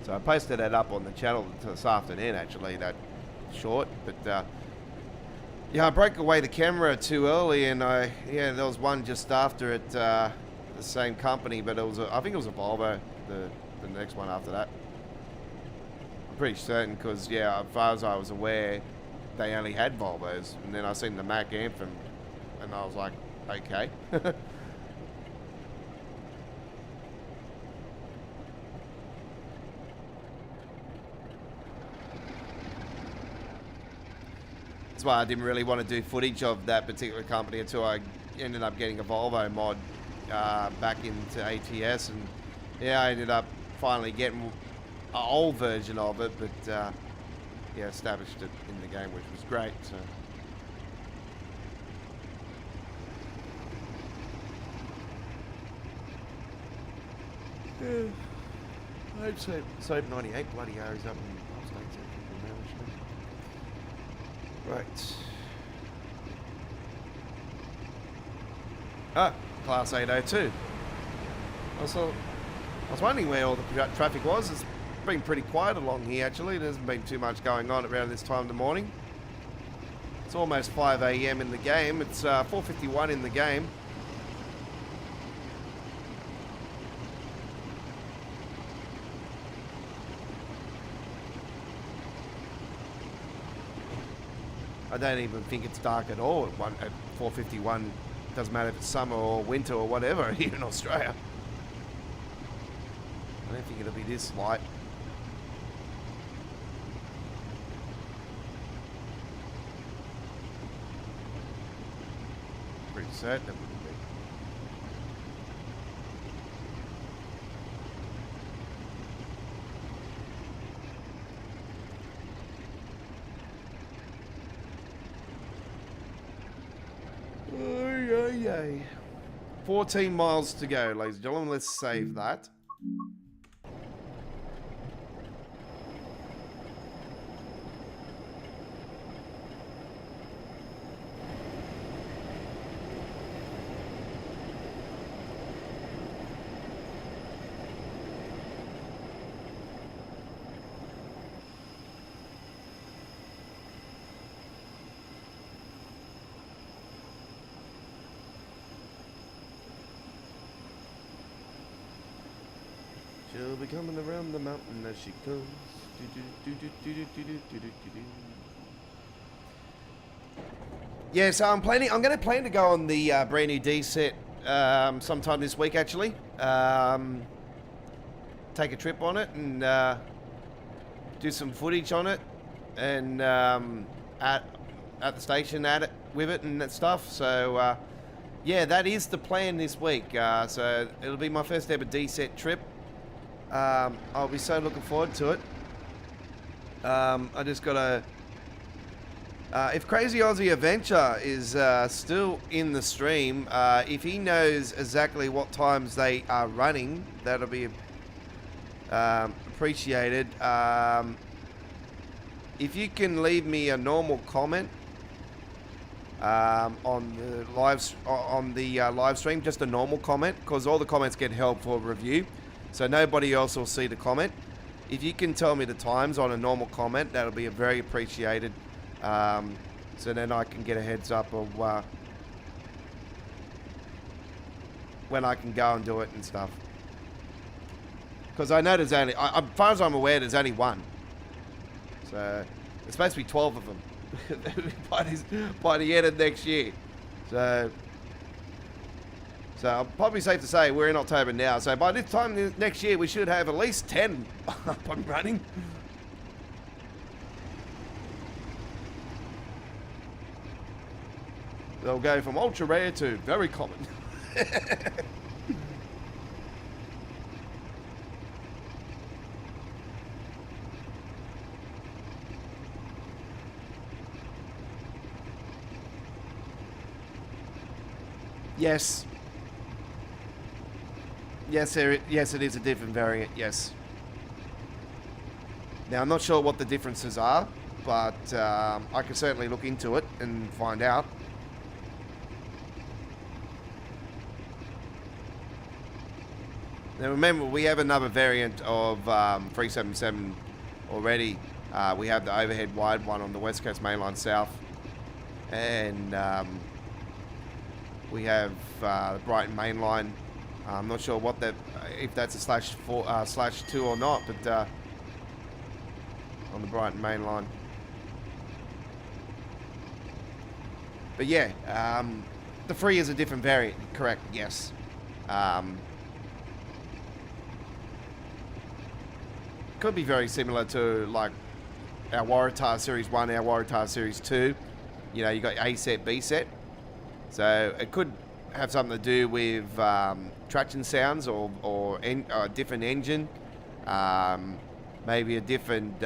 So I posted that up on the channel this afternoon, actually, that short. But yeah, I broke away the camera too early, and there was one just after it, the same company, but it was I think it was a Volvo, the next one after that. I'm pretty certain because as far as I was aware, they only had Volvos, and then I seen the Mac Anthem, and I was like, okay. That's why I didn't really want to do footage of that particular company until I ended up getting a Volvo mod back into ATS, and I ended up finally getting an old version of it, but established it in the game, which was great. So. Yeah. I'd say Soap 98 bloody Harry's up in the States. Right. Class 802. I was wondering where all the traffic was. It's been pretty quiet along here, actually. There hasn't been too much going on around this time of the morning. It's almost 5 a.m. in the game. It's 4:51 in the game. I don't even think it's dark at all at 4:51. Doesn't matter if it's summer or winter or whatever here in Australia. I don't think it'll be this light. Pretty certain it wouldn't be. Yay. 14 miles to go, ladies and gentlemen. Let's save that. She'll be coming around the mountain as she goes. Yeah, so I'm going to plan to go on the brand new D set sometime this week, actually. Take a trip on it and do some footage on it, and at the station at it with it and that stuff. So yeah, that is the plan this week. So it'll be my first ever D set trip. I'll be so looking forward to it. I just gotta. If Crazy Aussie Adventure is still in the stream, if he knows exactly what times they are running, that'll be appreciated. If you can leave me a normal comment on the live stream, just a normal comment, because all the comments get held for review, so nobody else will see the comment. If you can tell me the times on a normal comment, that'll be very appreciated. So then I can get a heads up of when I can go and do it and stuff. Because I know there's only, as far as I'm aware, there's only one. So it's supposed to be 12 of them by the end of next year. So I'm probably safe to say we're in October now. So by this time next year, we should have at least 10 up and running. They'll go from ultra rare to very common. Yes. Yes, yes, it is a different variant, yes. Now, I'm not sure what the differences are, but I can certainly look into it and find out. Now remember, we have another variant of 377 already. We have the overhead wide one on the West Coast Mainline South. And we have the Brighton Mainline. I'm not sure what that, if that's a /2 or not, but on the Brighton Mainline. But yeah, the 3 is a different variant, correct, yes. Could be very similar to like our Waratah Series 1, our Waratah Series 2. You know, you got A set, B set. So it could have something to do with traction sounds or a different engine. Maybe a different,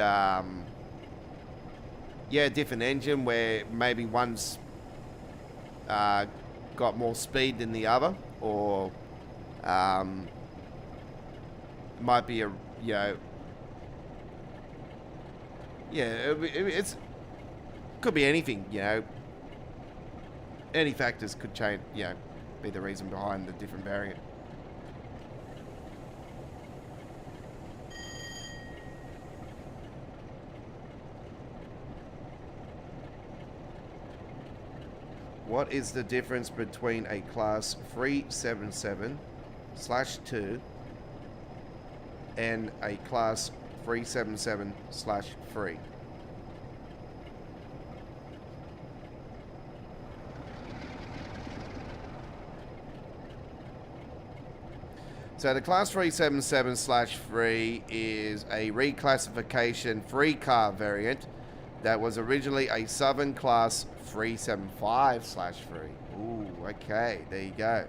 different engine where maybe one's got more speed than the other, or might be a, you know, it's could be anything, you know. Any factors could change, you know, be the reason behind the different variant. What is the difference between a class 377/2 and a class 377/3? So the class 377/3 is a reclassification 3-car variant that was originally a Southern class 375/3. Ooh, okay, there you go.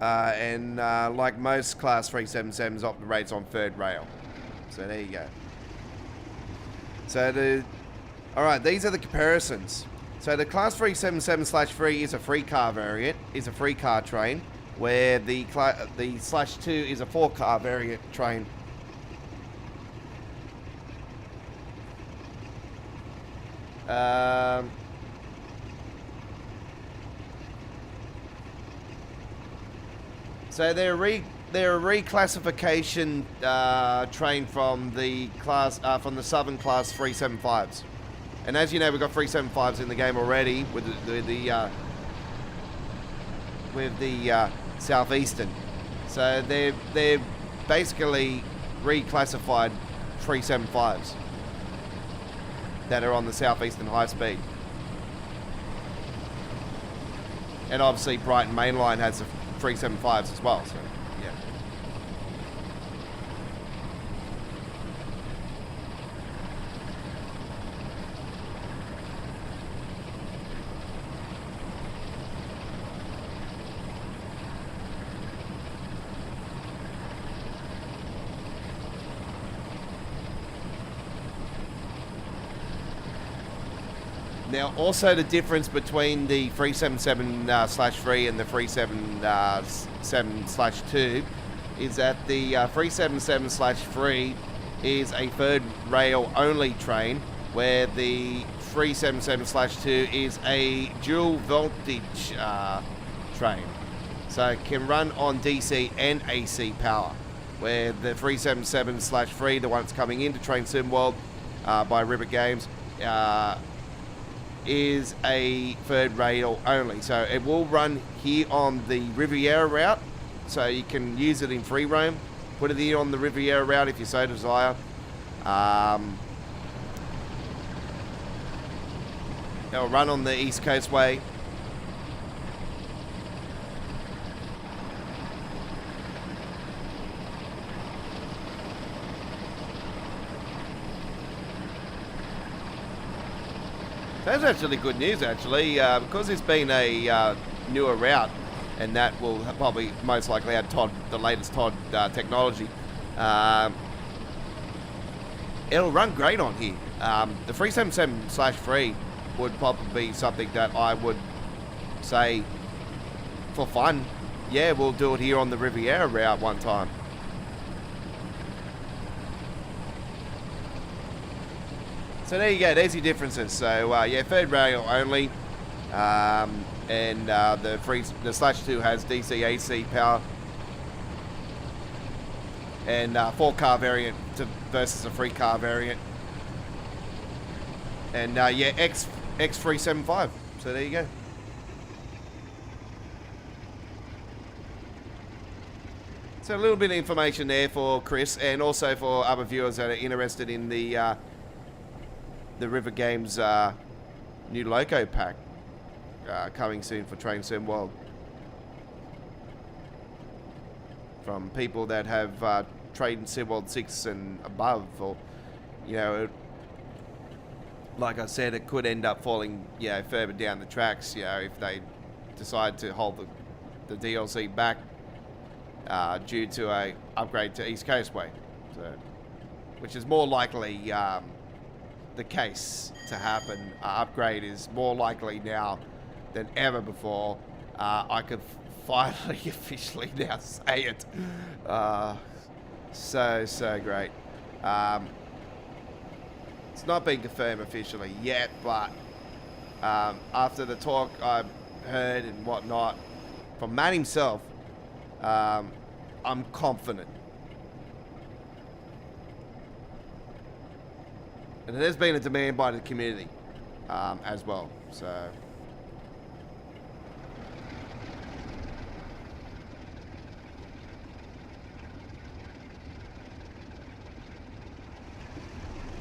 And like most class 377s, operates on third rail. So there you go. So alright, these are the comparisons. So the class 377/3 is a 3-car variant, is a 3-car train, where the /2 is a 4-car variant train. So they're a reclassification train from the Southern class 375s. And as you know, we've got 375s in the game already with with the Southeastern. So they're basically reclassified 375s that are on the Southeastern high speed. And obviously Brighton Mainline has the 375s as well. So yeah. Now, also the difference between the 377/3 and the 377/2 is that the 377/3 is a third rail only train, where the 377/2 is a dual voltage train. So it can run on DC and AC power, where the 377/3, the one that's coming into Train Sim World by Ribbit Games, is a third rail only. So it will run here on the Riviera route, so you can use it in free roam. Put it here on the Riviera route if you so desire. It'll run on the East Coast Way. That's actually good news, actually, because it's been a newer route, and that will probably most likely add the latest TOD technology. It'll run great on here. The 377/3 would probably be something that I would say, for fun, yeah, we'll do it here on the Riviera route one time. So there you go, there's your differences. So yeah, third rail only, and the /2 has DC AC power, and 4-car variant versus a 3-car variant, and yeah, X375. So there you go. So a little bit of information there for Chris, and also for other viewers that are interested in the River Games new loco pack coming soon for Train Sim World. From people that have Train Sim World 6 and above, or, you know, like I said, it could end up falling, you know, further down the tracks, you know, if they decide to hold the DLC back due to a upgrade to East Coast Way, so, which is more likely the case to happen. Upgrade is more likely now than ever before. I could finally officially now say it. So great. It's not been confirmed officially yet, but after the talk I've heard and whatnot from Matt himself, I'm confident. And there's been a demand by the community as well. So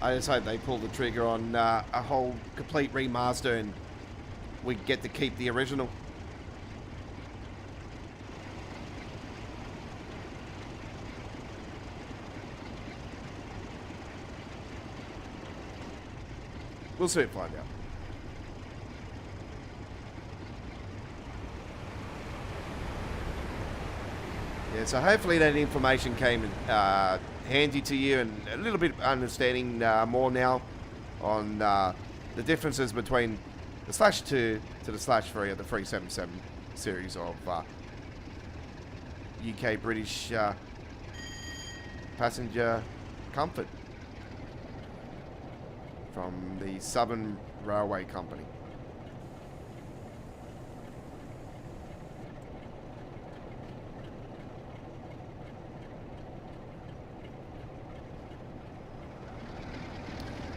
I just hope they pull the trigger on a whole complete remaster and we get to keep the original. We'll soon find out. Yeah, so hopefully that information came handy to you, and a little bit of understanding more now on the differences between the /2 to the /3 of the 377 series of UK British passenger comfort from the Southern Railway Company.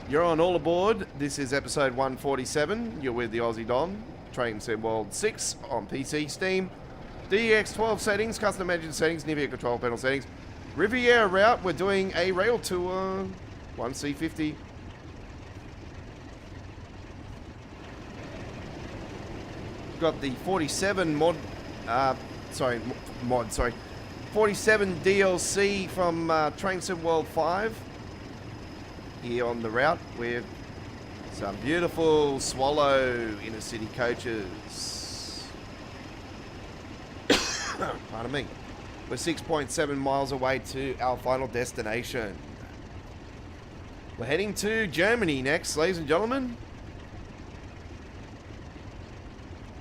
You're on All Aboard. This is episode 147. You're with the Aussie Don, Train Sim World 6 on PC, Steam, DX12 settings, custom engine settings, near vehicle control panel settings. Riviera route, we're doing a rail tour. 1C50. Got the 47 sorry. 47 DLC from Train Sim World 5 here on the route with some beautiful Swallow inner city coaches. Pardon me. We're 6.7 miles away to our final destination. We're heading to Germany next, ladies and gentlemen.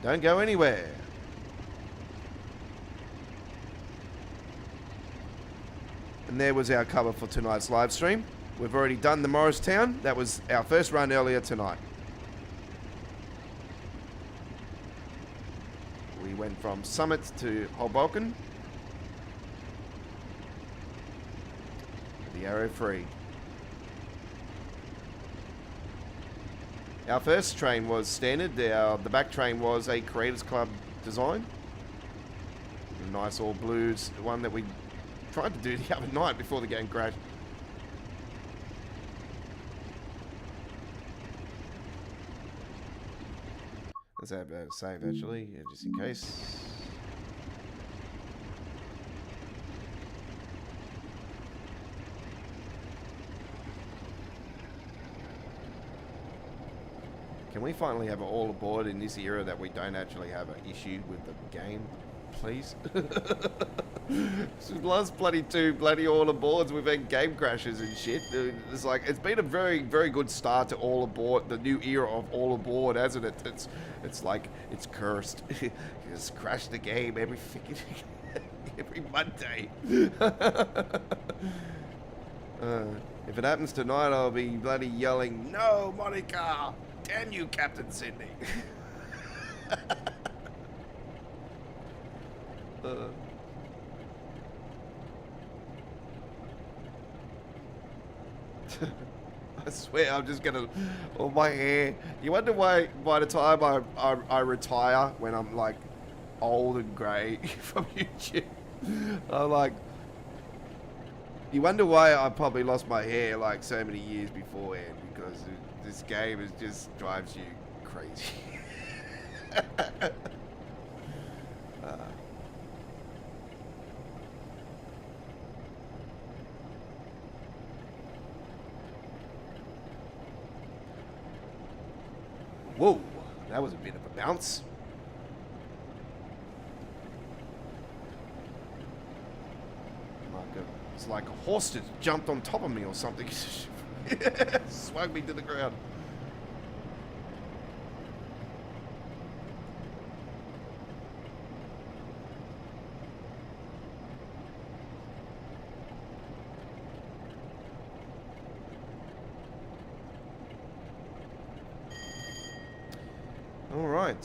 Don't go anywhere. And there was our cover for tonight's live stream. We've already done the Morristown. That was our first run earlier tonight. We went from Summit to Hoboken. The arrow free. Our first train was standard. The back train was a Creators Club design. A nice all blues, the one that we tried to do the other night before the game crashed. Let's have a save actually, just in case. Can we finally have it all aboard in this era that we don't actually have an issue with the game, please? The last bloody all aboards, we've had game crashes and shit. It's like, it's been a very, very good start to all aboard, the new era of all aboard, hasn't it? It's like, it's cursed. Just crash the game every freaking, every Monday. If it happens tonight, I'll be bloody yelling, "No, Monica! Damn you, Captain Sydney!" I swear I'm just gonna... Oh, my hair. You wonder why by the time I retire, when I'm like old and grey from YouTube, I'm like... You wonder why I probably lost my hair like so many years beforehand, because this game is just drives you crazy. Whoa, that was a bit of a bounce. It's like a horse just jumped on top of me or something. Swung me to the ground. All right,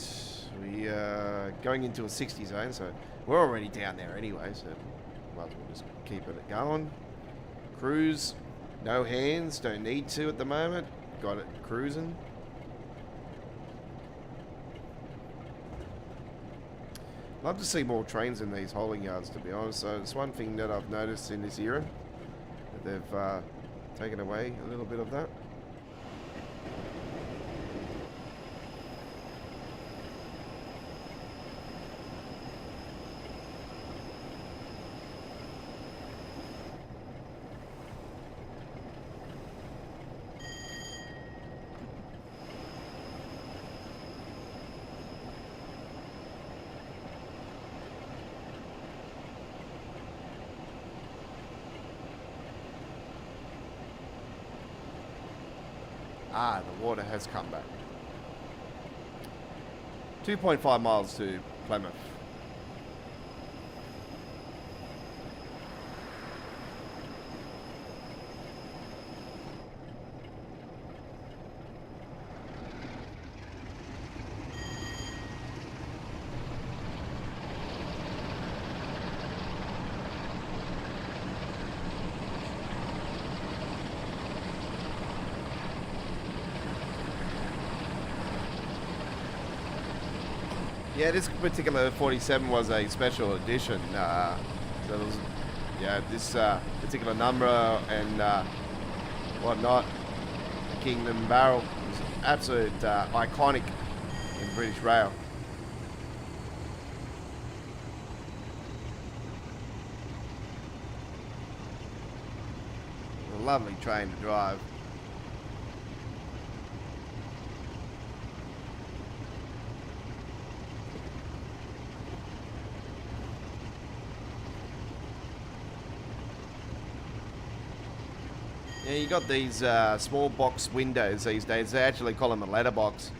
we are going into a 60 zone, so we're already down there anyway, so might as well just keep it going. Cruise, no hands, don't need to at the moment. Got it cruising. Love to see more trains in these holding yards, to be honest. So it's one thing that I've noticed in this era, that they've taken away a little bit of that. Ah, the water has come back. 2.5 miles to Plymouth. Yeah, this particular 47 was a special edition. So there was, yeah, this particular number and whatnot, Kingdom Barrel, was absolute iconic in British Rail. A lovely train to drive. Yeah, you got these small box windows these days. They actually call them a letterbox.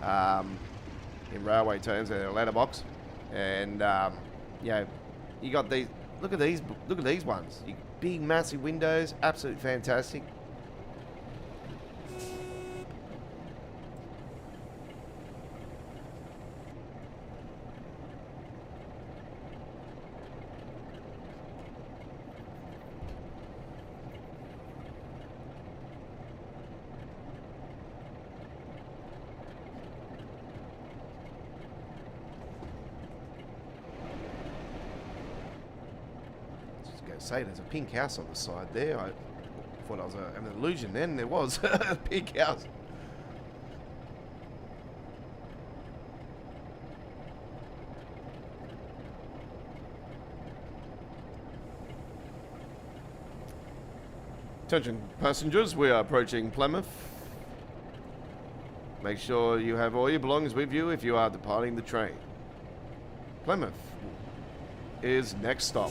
In railway terms, they're a letterbox. And yeah, you got these. Look at these. Look at these ones. Big, massive windows. Absolutely fantastic. Say there's a pink house on the side there. I thought I was an illusion then. There was a pink house. Attention passengers, we are approaching Plymouth. Make sure you have all your belongings with you if you are departing the train. Plymouth is next stop.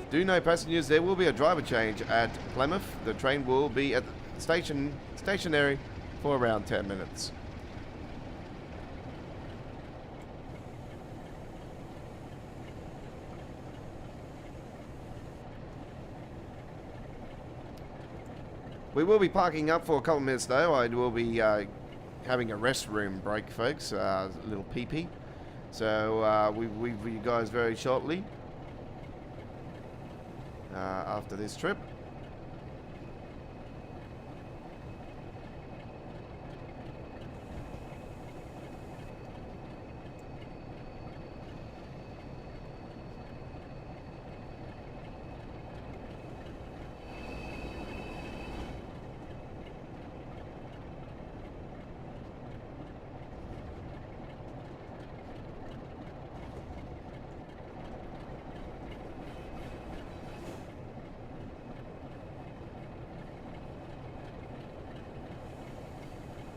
Do note, passengers, there will be a driver change at Plymouth. The train will be at the stationary for around 10 minutes. We will be parking up for a couple of minutes though. I will be having a restroom break, folks. A little pee-pee. So we'll be with you guys very shortly. After this trip.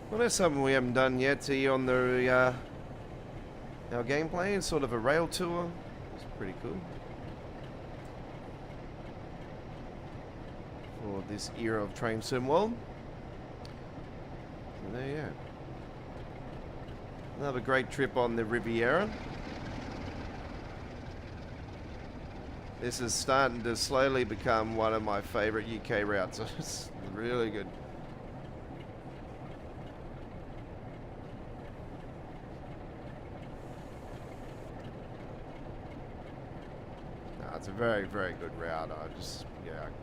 Well, there's something we haven't done yet here on the our gameplay. It's sort of a rail tour. It's pretty cool. For this era of Train Sim World. So there you go. Another great trip on the Riviera. This is starting to slowly become one of my favourite UK routes. It's really good. It's a very, very good route. I've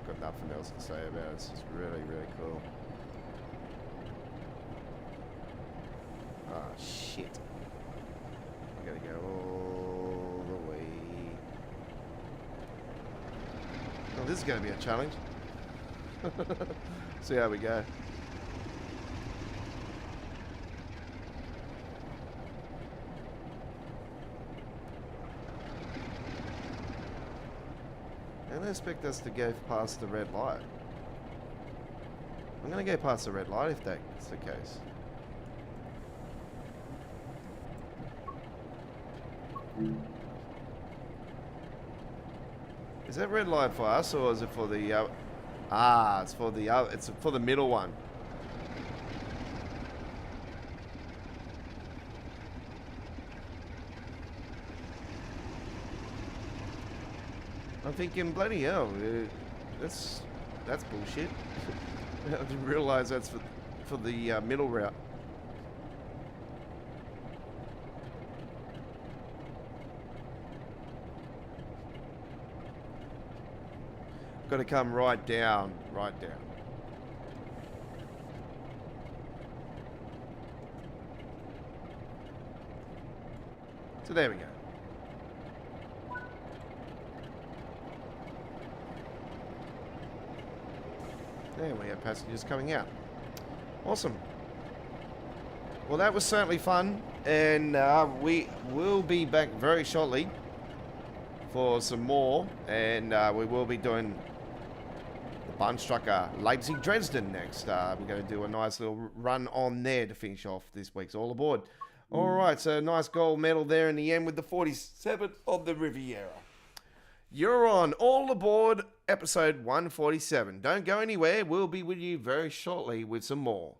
got nothing else to say about it. It's just really, really cool. Oh, shit. I gotta go all the way. Oh, this is gonna be a challenge. See how we go. I don't expect us to go past the red light. I'm going to go past the red light if that's the case. Is that red light for us or is it for the it's for the it's for the middle one. I'm thinking, bloody hell, that's bullshit. I didn't realise that's for the middle route. Got to come right down, right down. So there we go. There we have passengers coming out. Awesome. Well, that was certainly fun, and we will be back very shortly for some more, and we will be doing the Bahnstrecke Leipzig-Dresden next. We're going to do a nice little run on there to finish off this week's All Aboard. All right, so nice gold medal there in the end with the 47 of the Riviera. You're on All Aboard episode 147. Don't go anywhere. We'll be with you very shortly with some more.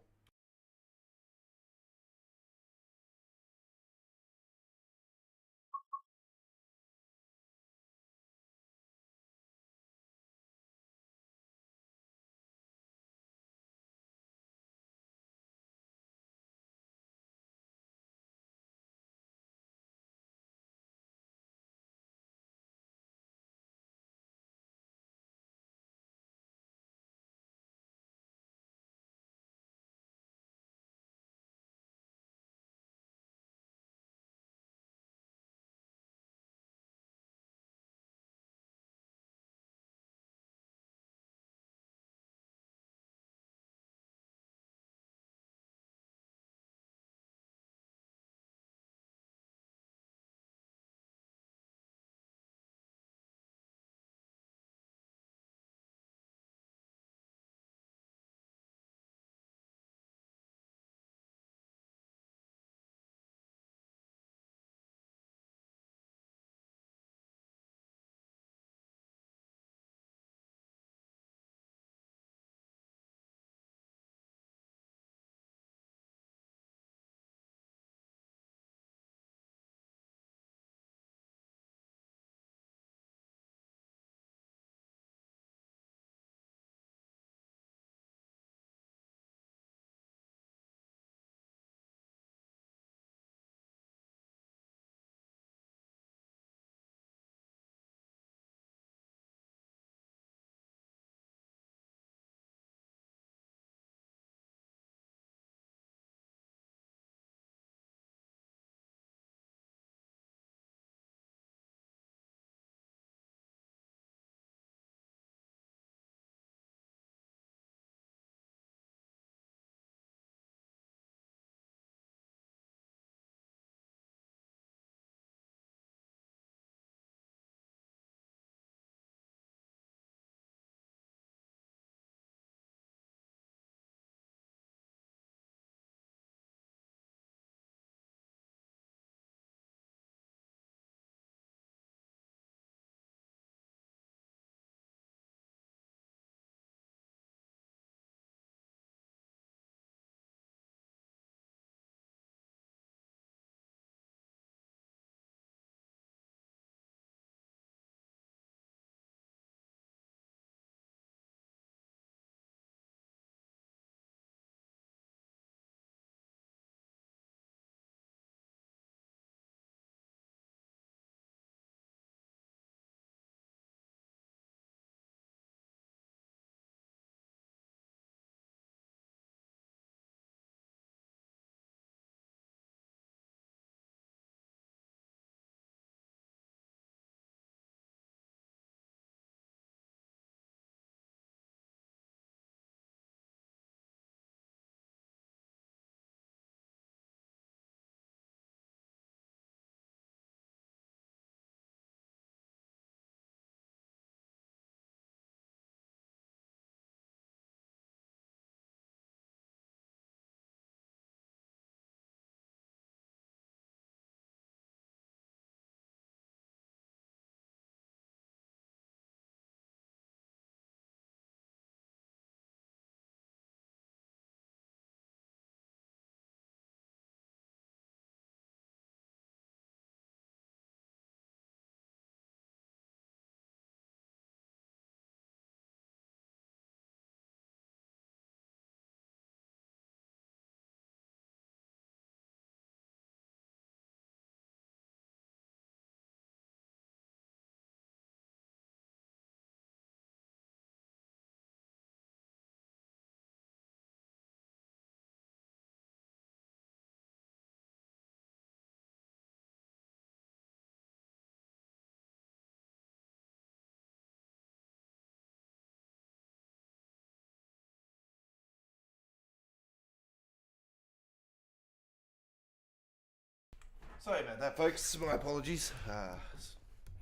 Sorry about that, folks. My apologies. We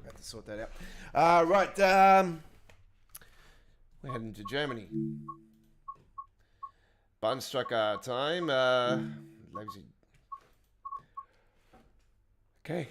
have to sort that out. Right. We're heading to Germany. Bahnstrucker time. Leipzig. Okay.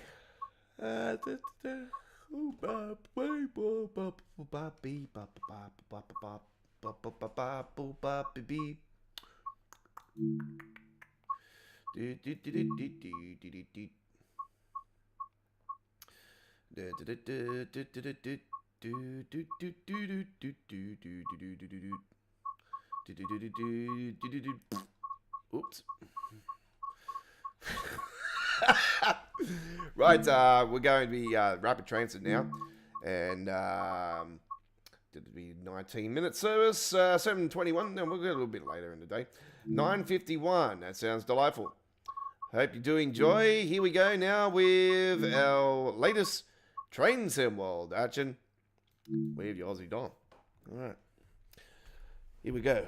Oops. Right, we're going to be rapid transit now, and it'll be 19-minute service, 7:21. No, we'll go a little bit later in the day. 9:51. That sounds delightful. Hope you do enjoy. Here we go now with our latest train sim world action. We have your Aussie Dom. All right, here we go.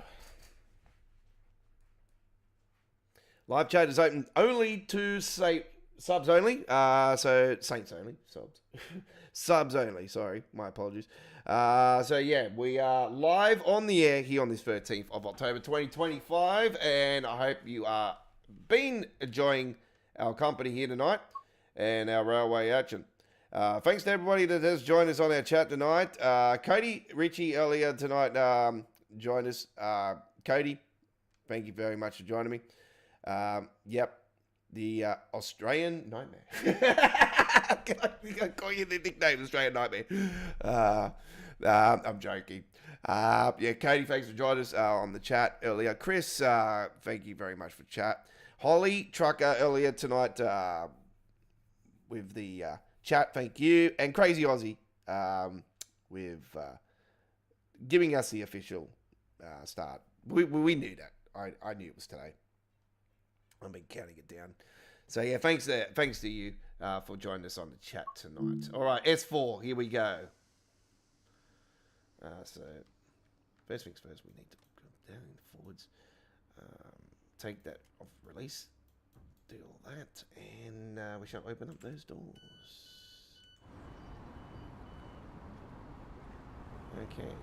Live chat is open only to subs only. So Saints only, subs. Subs only, sorry. My apologies. So yeah, we are live on the air here on this 13th of October 2025, and I hope you are been enjoying our company here tonight and our railway action. Thanks to everybody that has joined us on our chat tonight. Cody Ritchie earlier tonight joined us. Cody, thank you very much for joining me. Yep, the Australian Nightmare. I call you the nickname Australian Nightmare. I'm joking. Yeah, Katie, thanks for joining us on the chat earlier. Chris, thank you very much for chat. Holly Trucker earlier tonight with the chat, thank you. And Crazy Aussie with giving us the official start. We knew that. I knew it was today. I've been counting it down. So yeah, thanks to you for joining us on the chat tonight. All right, S4, here we go. So first things first, we need to go down forwards, take that off release, do all that, and we shall open up those doors. Okay.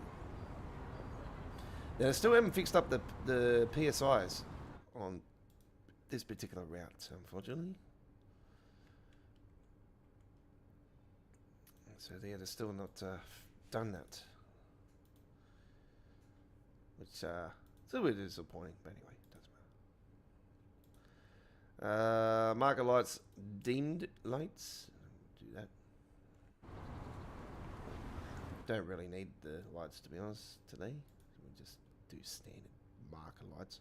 Now, I still haven't fixed up the PSIs on this particular route, unfortunately. So yeah, they're still not done that. Which it's a little bit disappointing, but anyway, doesn't matter. Marker lights, dimmed lights. Do that. Don't really need the lights, to be honest, today. We'll just do standard marker lights.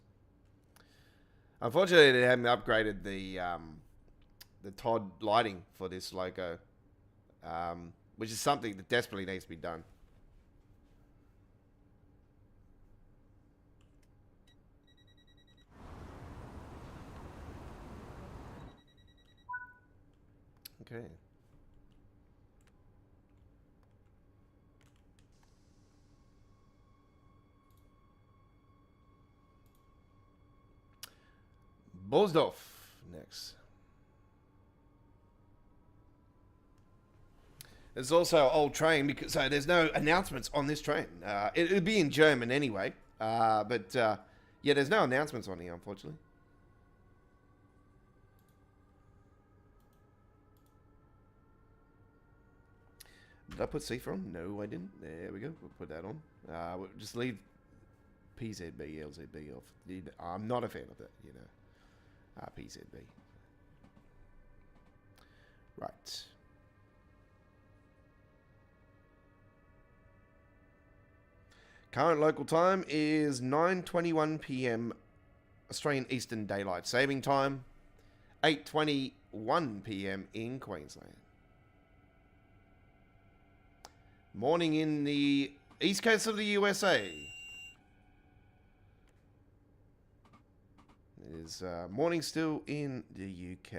Unfortunately, they haven't upgraded the Todd lighting for this loco, which is something that desperately needs to be done. Okay. Bosdorf next. There's also an old train because there's no announcements on this train. It'll be in German anyway, but yeah, there's no announcements on here, unfortunately. Did I put C from? No, I didn't. There we go. We'll put that on. We'll just leave PZB, LZB off. I'm not a fan of that, you know. PZB. Right. Current local time is 9:21 p.m. Australian Eastern Daylight Saving Time. 8:21 p.m. in Queensland. Morning in the east coast of the USA. It is morning still in the UK.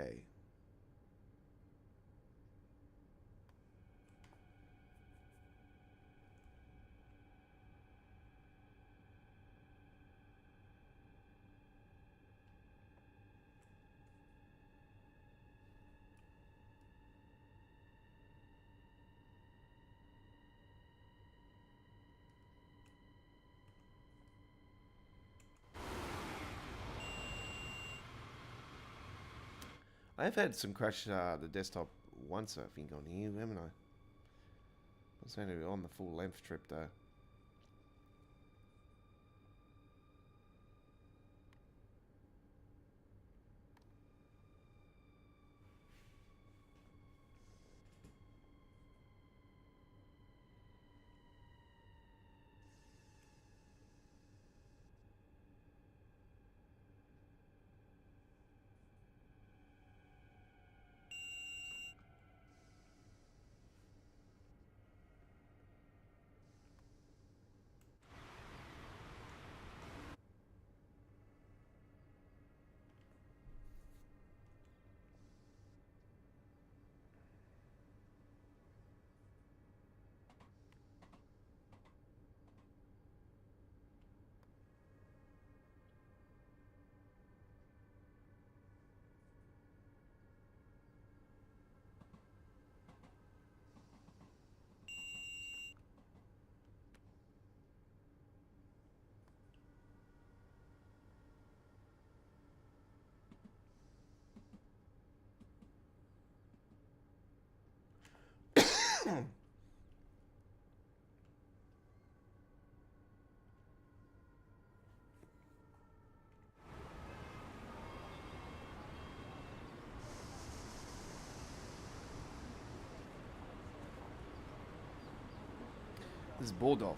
I've had some crash the desktop once, I think, on here, haven't I? I was only on the full length trip though. This is Bordorf.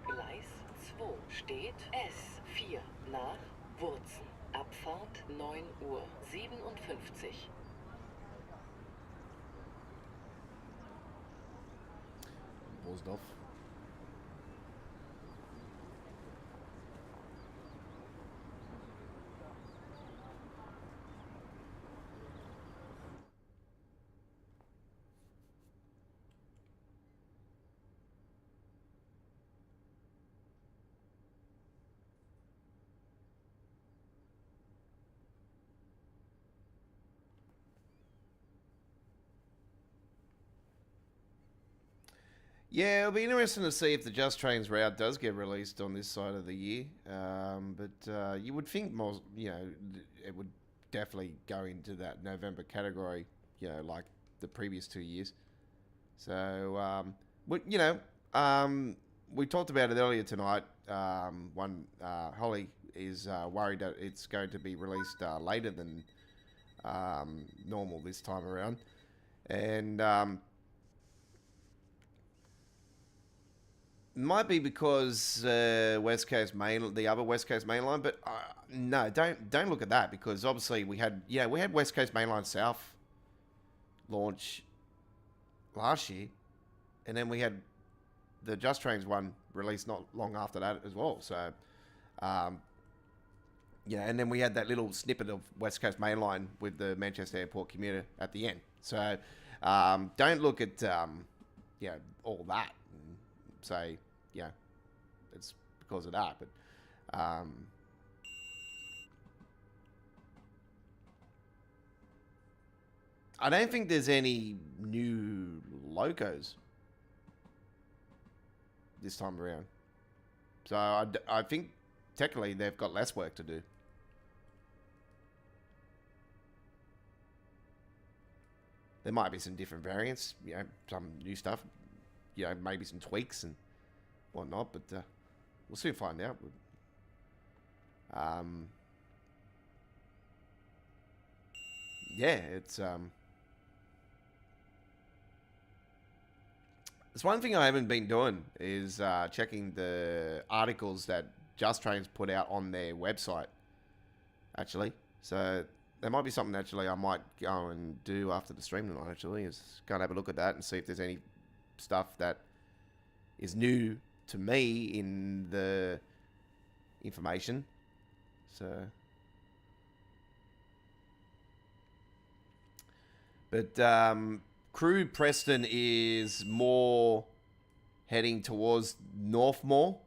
Gleis 2 steht S4 nach Wurzen. Abfahrt 9:57 Uhr. Bosdorf. Yeah, it'll be interesting to see if the Just Trains route does get released on this side of the year. But you would think more, it would definitely go into that November category, like the previous 2 years. So, we talked about it earlier tonight. Holly is worried that it's going to be released later than normal this time around. And might be because the other West Coast main line, but no, don't look at that, because obviously we had West Coast Mainline South launch last year, and then we had the Just Trains one released not long after that as well. So, and then we had that little snippet of West Coast Mainline with the Manchester Airport commuter at the end. So, don't look at all that and say, it's because of that. But I don't think there's any new locos this time around. So I think technically they've got less work to do. There might be some different variants, some new stuff, maybe some tweaks and whatnot, but we'll soon find out. It's one thing I haven't been doing is checking the articles that Just Trains put out on their website, actually. So there might be something actually I might go and do after the stream tonight, actually, is go and have a look at that and see if there's any stuff that is new to me in the information. So, but Crew Preston is more heading towards north more.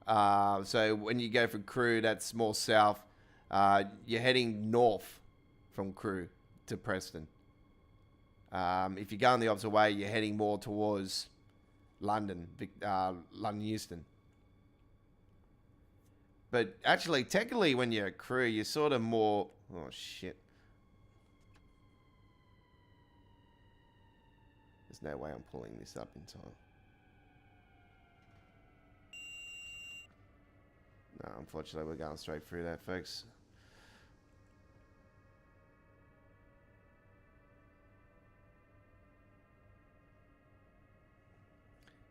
So when you go from Crew, that's more south. You're heading north from Crew to Preston. If you're going the opposite way, you're heading more towards London, London Euston. But actually, technically, when you're a crew, you're sort of more... Oh, shit. There's no way I'm pulling this up in time. No, unfortunately, we're going straight through that, folks.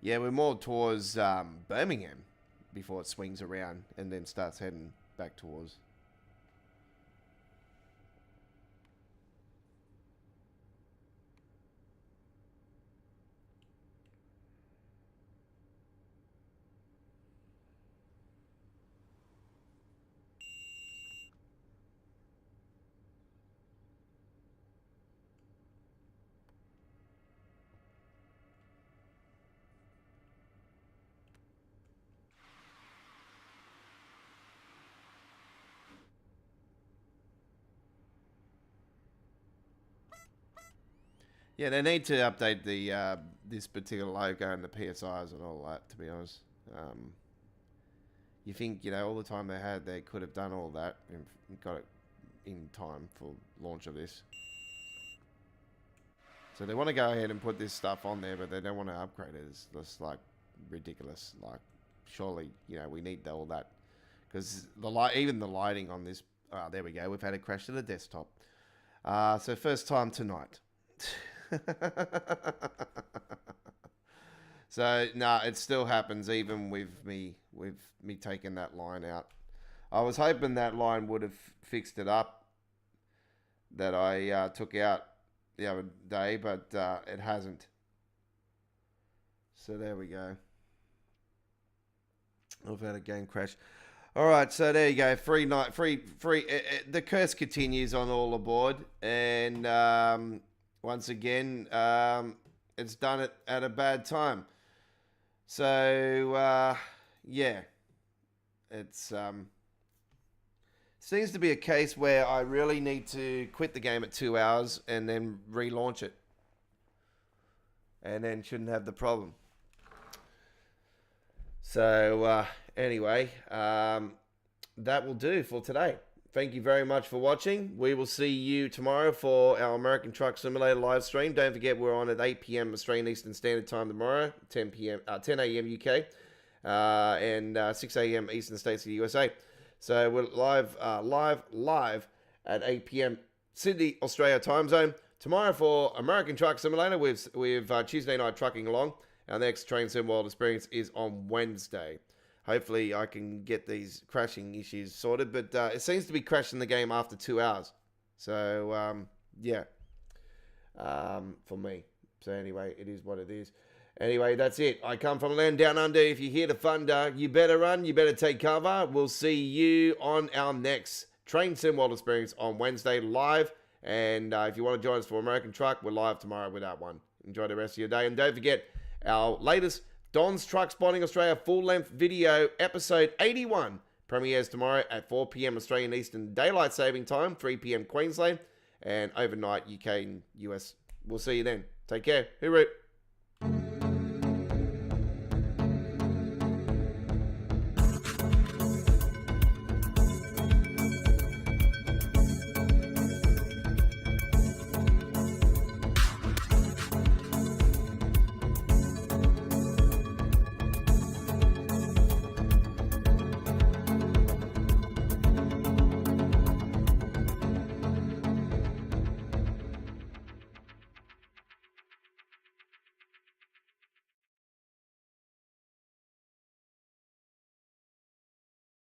Yeah, we're more towards Birmingham before it swings around and then starts heading back towards... Yeah, they need to update the this particular logo and the PSIs and all that, to be honest. You think, you know, all the time they had, they could have done all that and got it in time for launch of this. So they want to go ahead and put this stuff on there, but they don't want to upgrade it. It's just like ridiculous. Like, surely, you know, we need all that. Because even the lighting on this... there we go. We've had a crash to the desktop. So first time tonight. So no, it still happens even with me taking that line out. I was hoping that line would have fixed it up that I took out the other day, but it hasn't. So there we go. I've had a game crash. All right, so there you go. Free. The curse continues on all aboard, and once again, it's done it at a bad time. So yeah, it's seems to be a case where I really need to quit the game at 2 hours and then relaunch it, and then shouldn't have the problem. So anyway, that will do for today. Thank you very much for watching. We will see you tomorrow for our American Truck Simulator live stream. Don't forget, we're on at 8 p.m. Australian Eastern Standard Time tomorrow, 10 a.m. UK, and 6 a.m. Eastern States of the USA. So we're live at 8 p.m. Sydney, Australia time zone tomorrow for American Truck Simulator with Tuesday Night Trucking Along. Our next Train Sim World Experience is on Wednesday. Hopefully I can get these crashing issues sorted, but it seems to be crashing the game after 2 hours. So, yeah, for me. So anyway, it is what it is. Anyway, that's it. I come from land down under. If you hear the thunder, you better run. You better take cover. We'll see you on our next Train Sim World Experience on Wednesday live. And if you want to join us for American Truck, we're live tomorrow with that one. Enjoy the rest of your day. And don't forget, our latest Don's Truck Spotting Australia full-length video, episode 81, premieres tomorrow at 4 p.m. Australian Eastern Daylight Saving Time, 3 p.m. Queensland, and overnight UK and US. We'll see you then. Take care. Hooroo.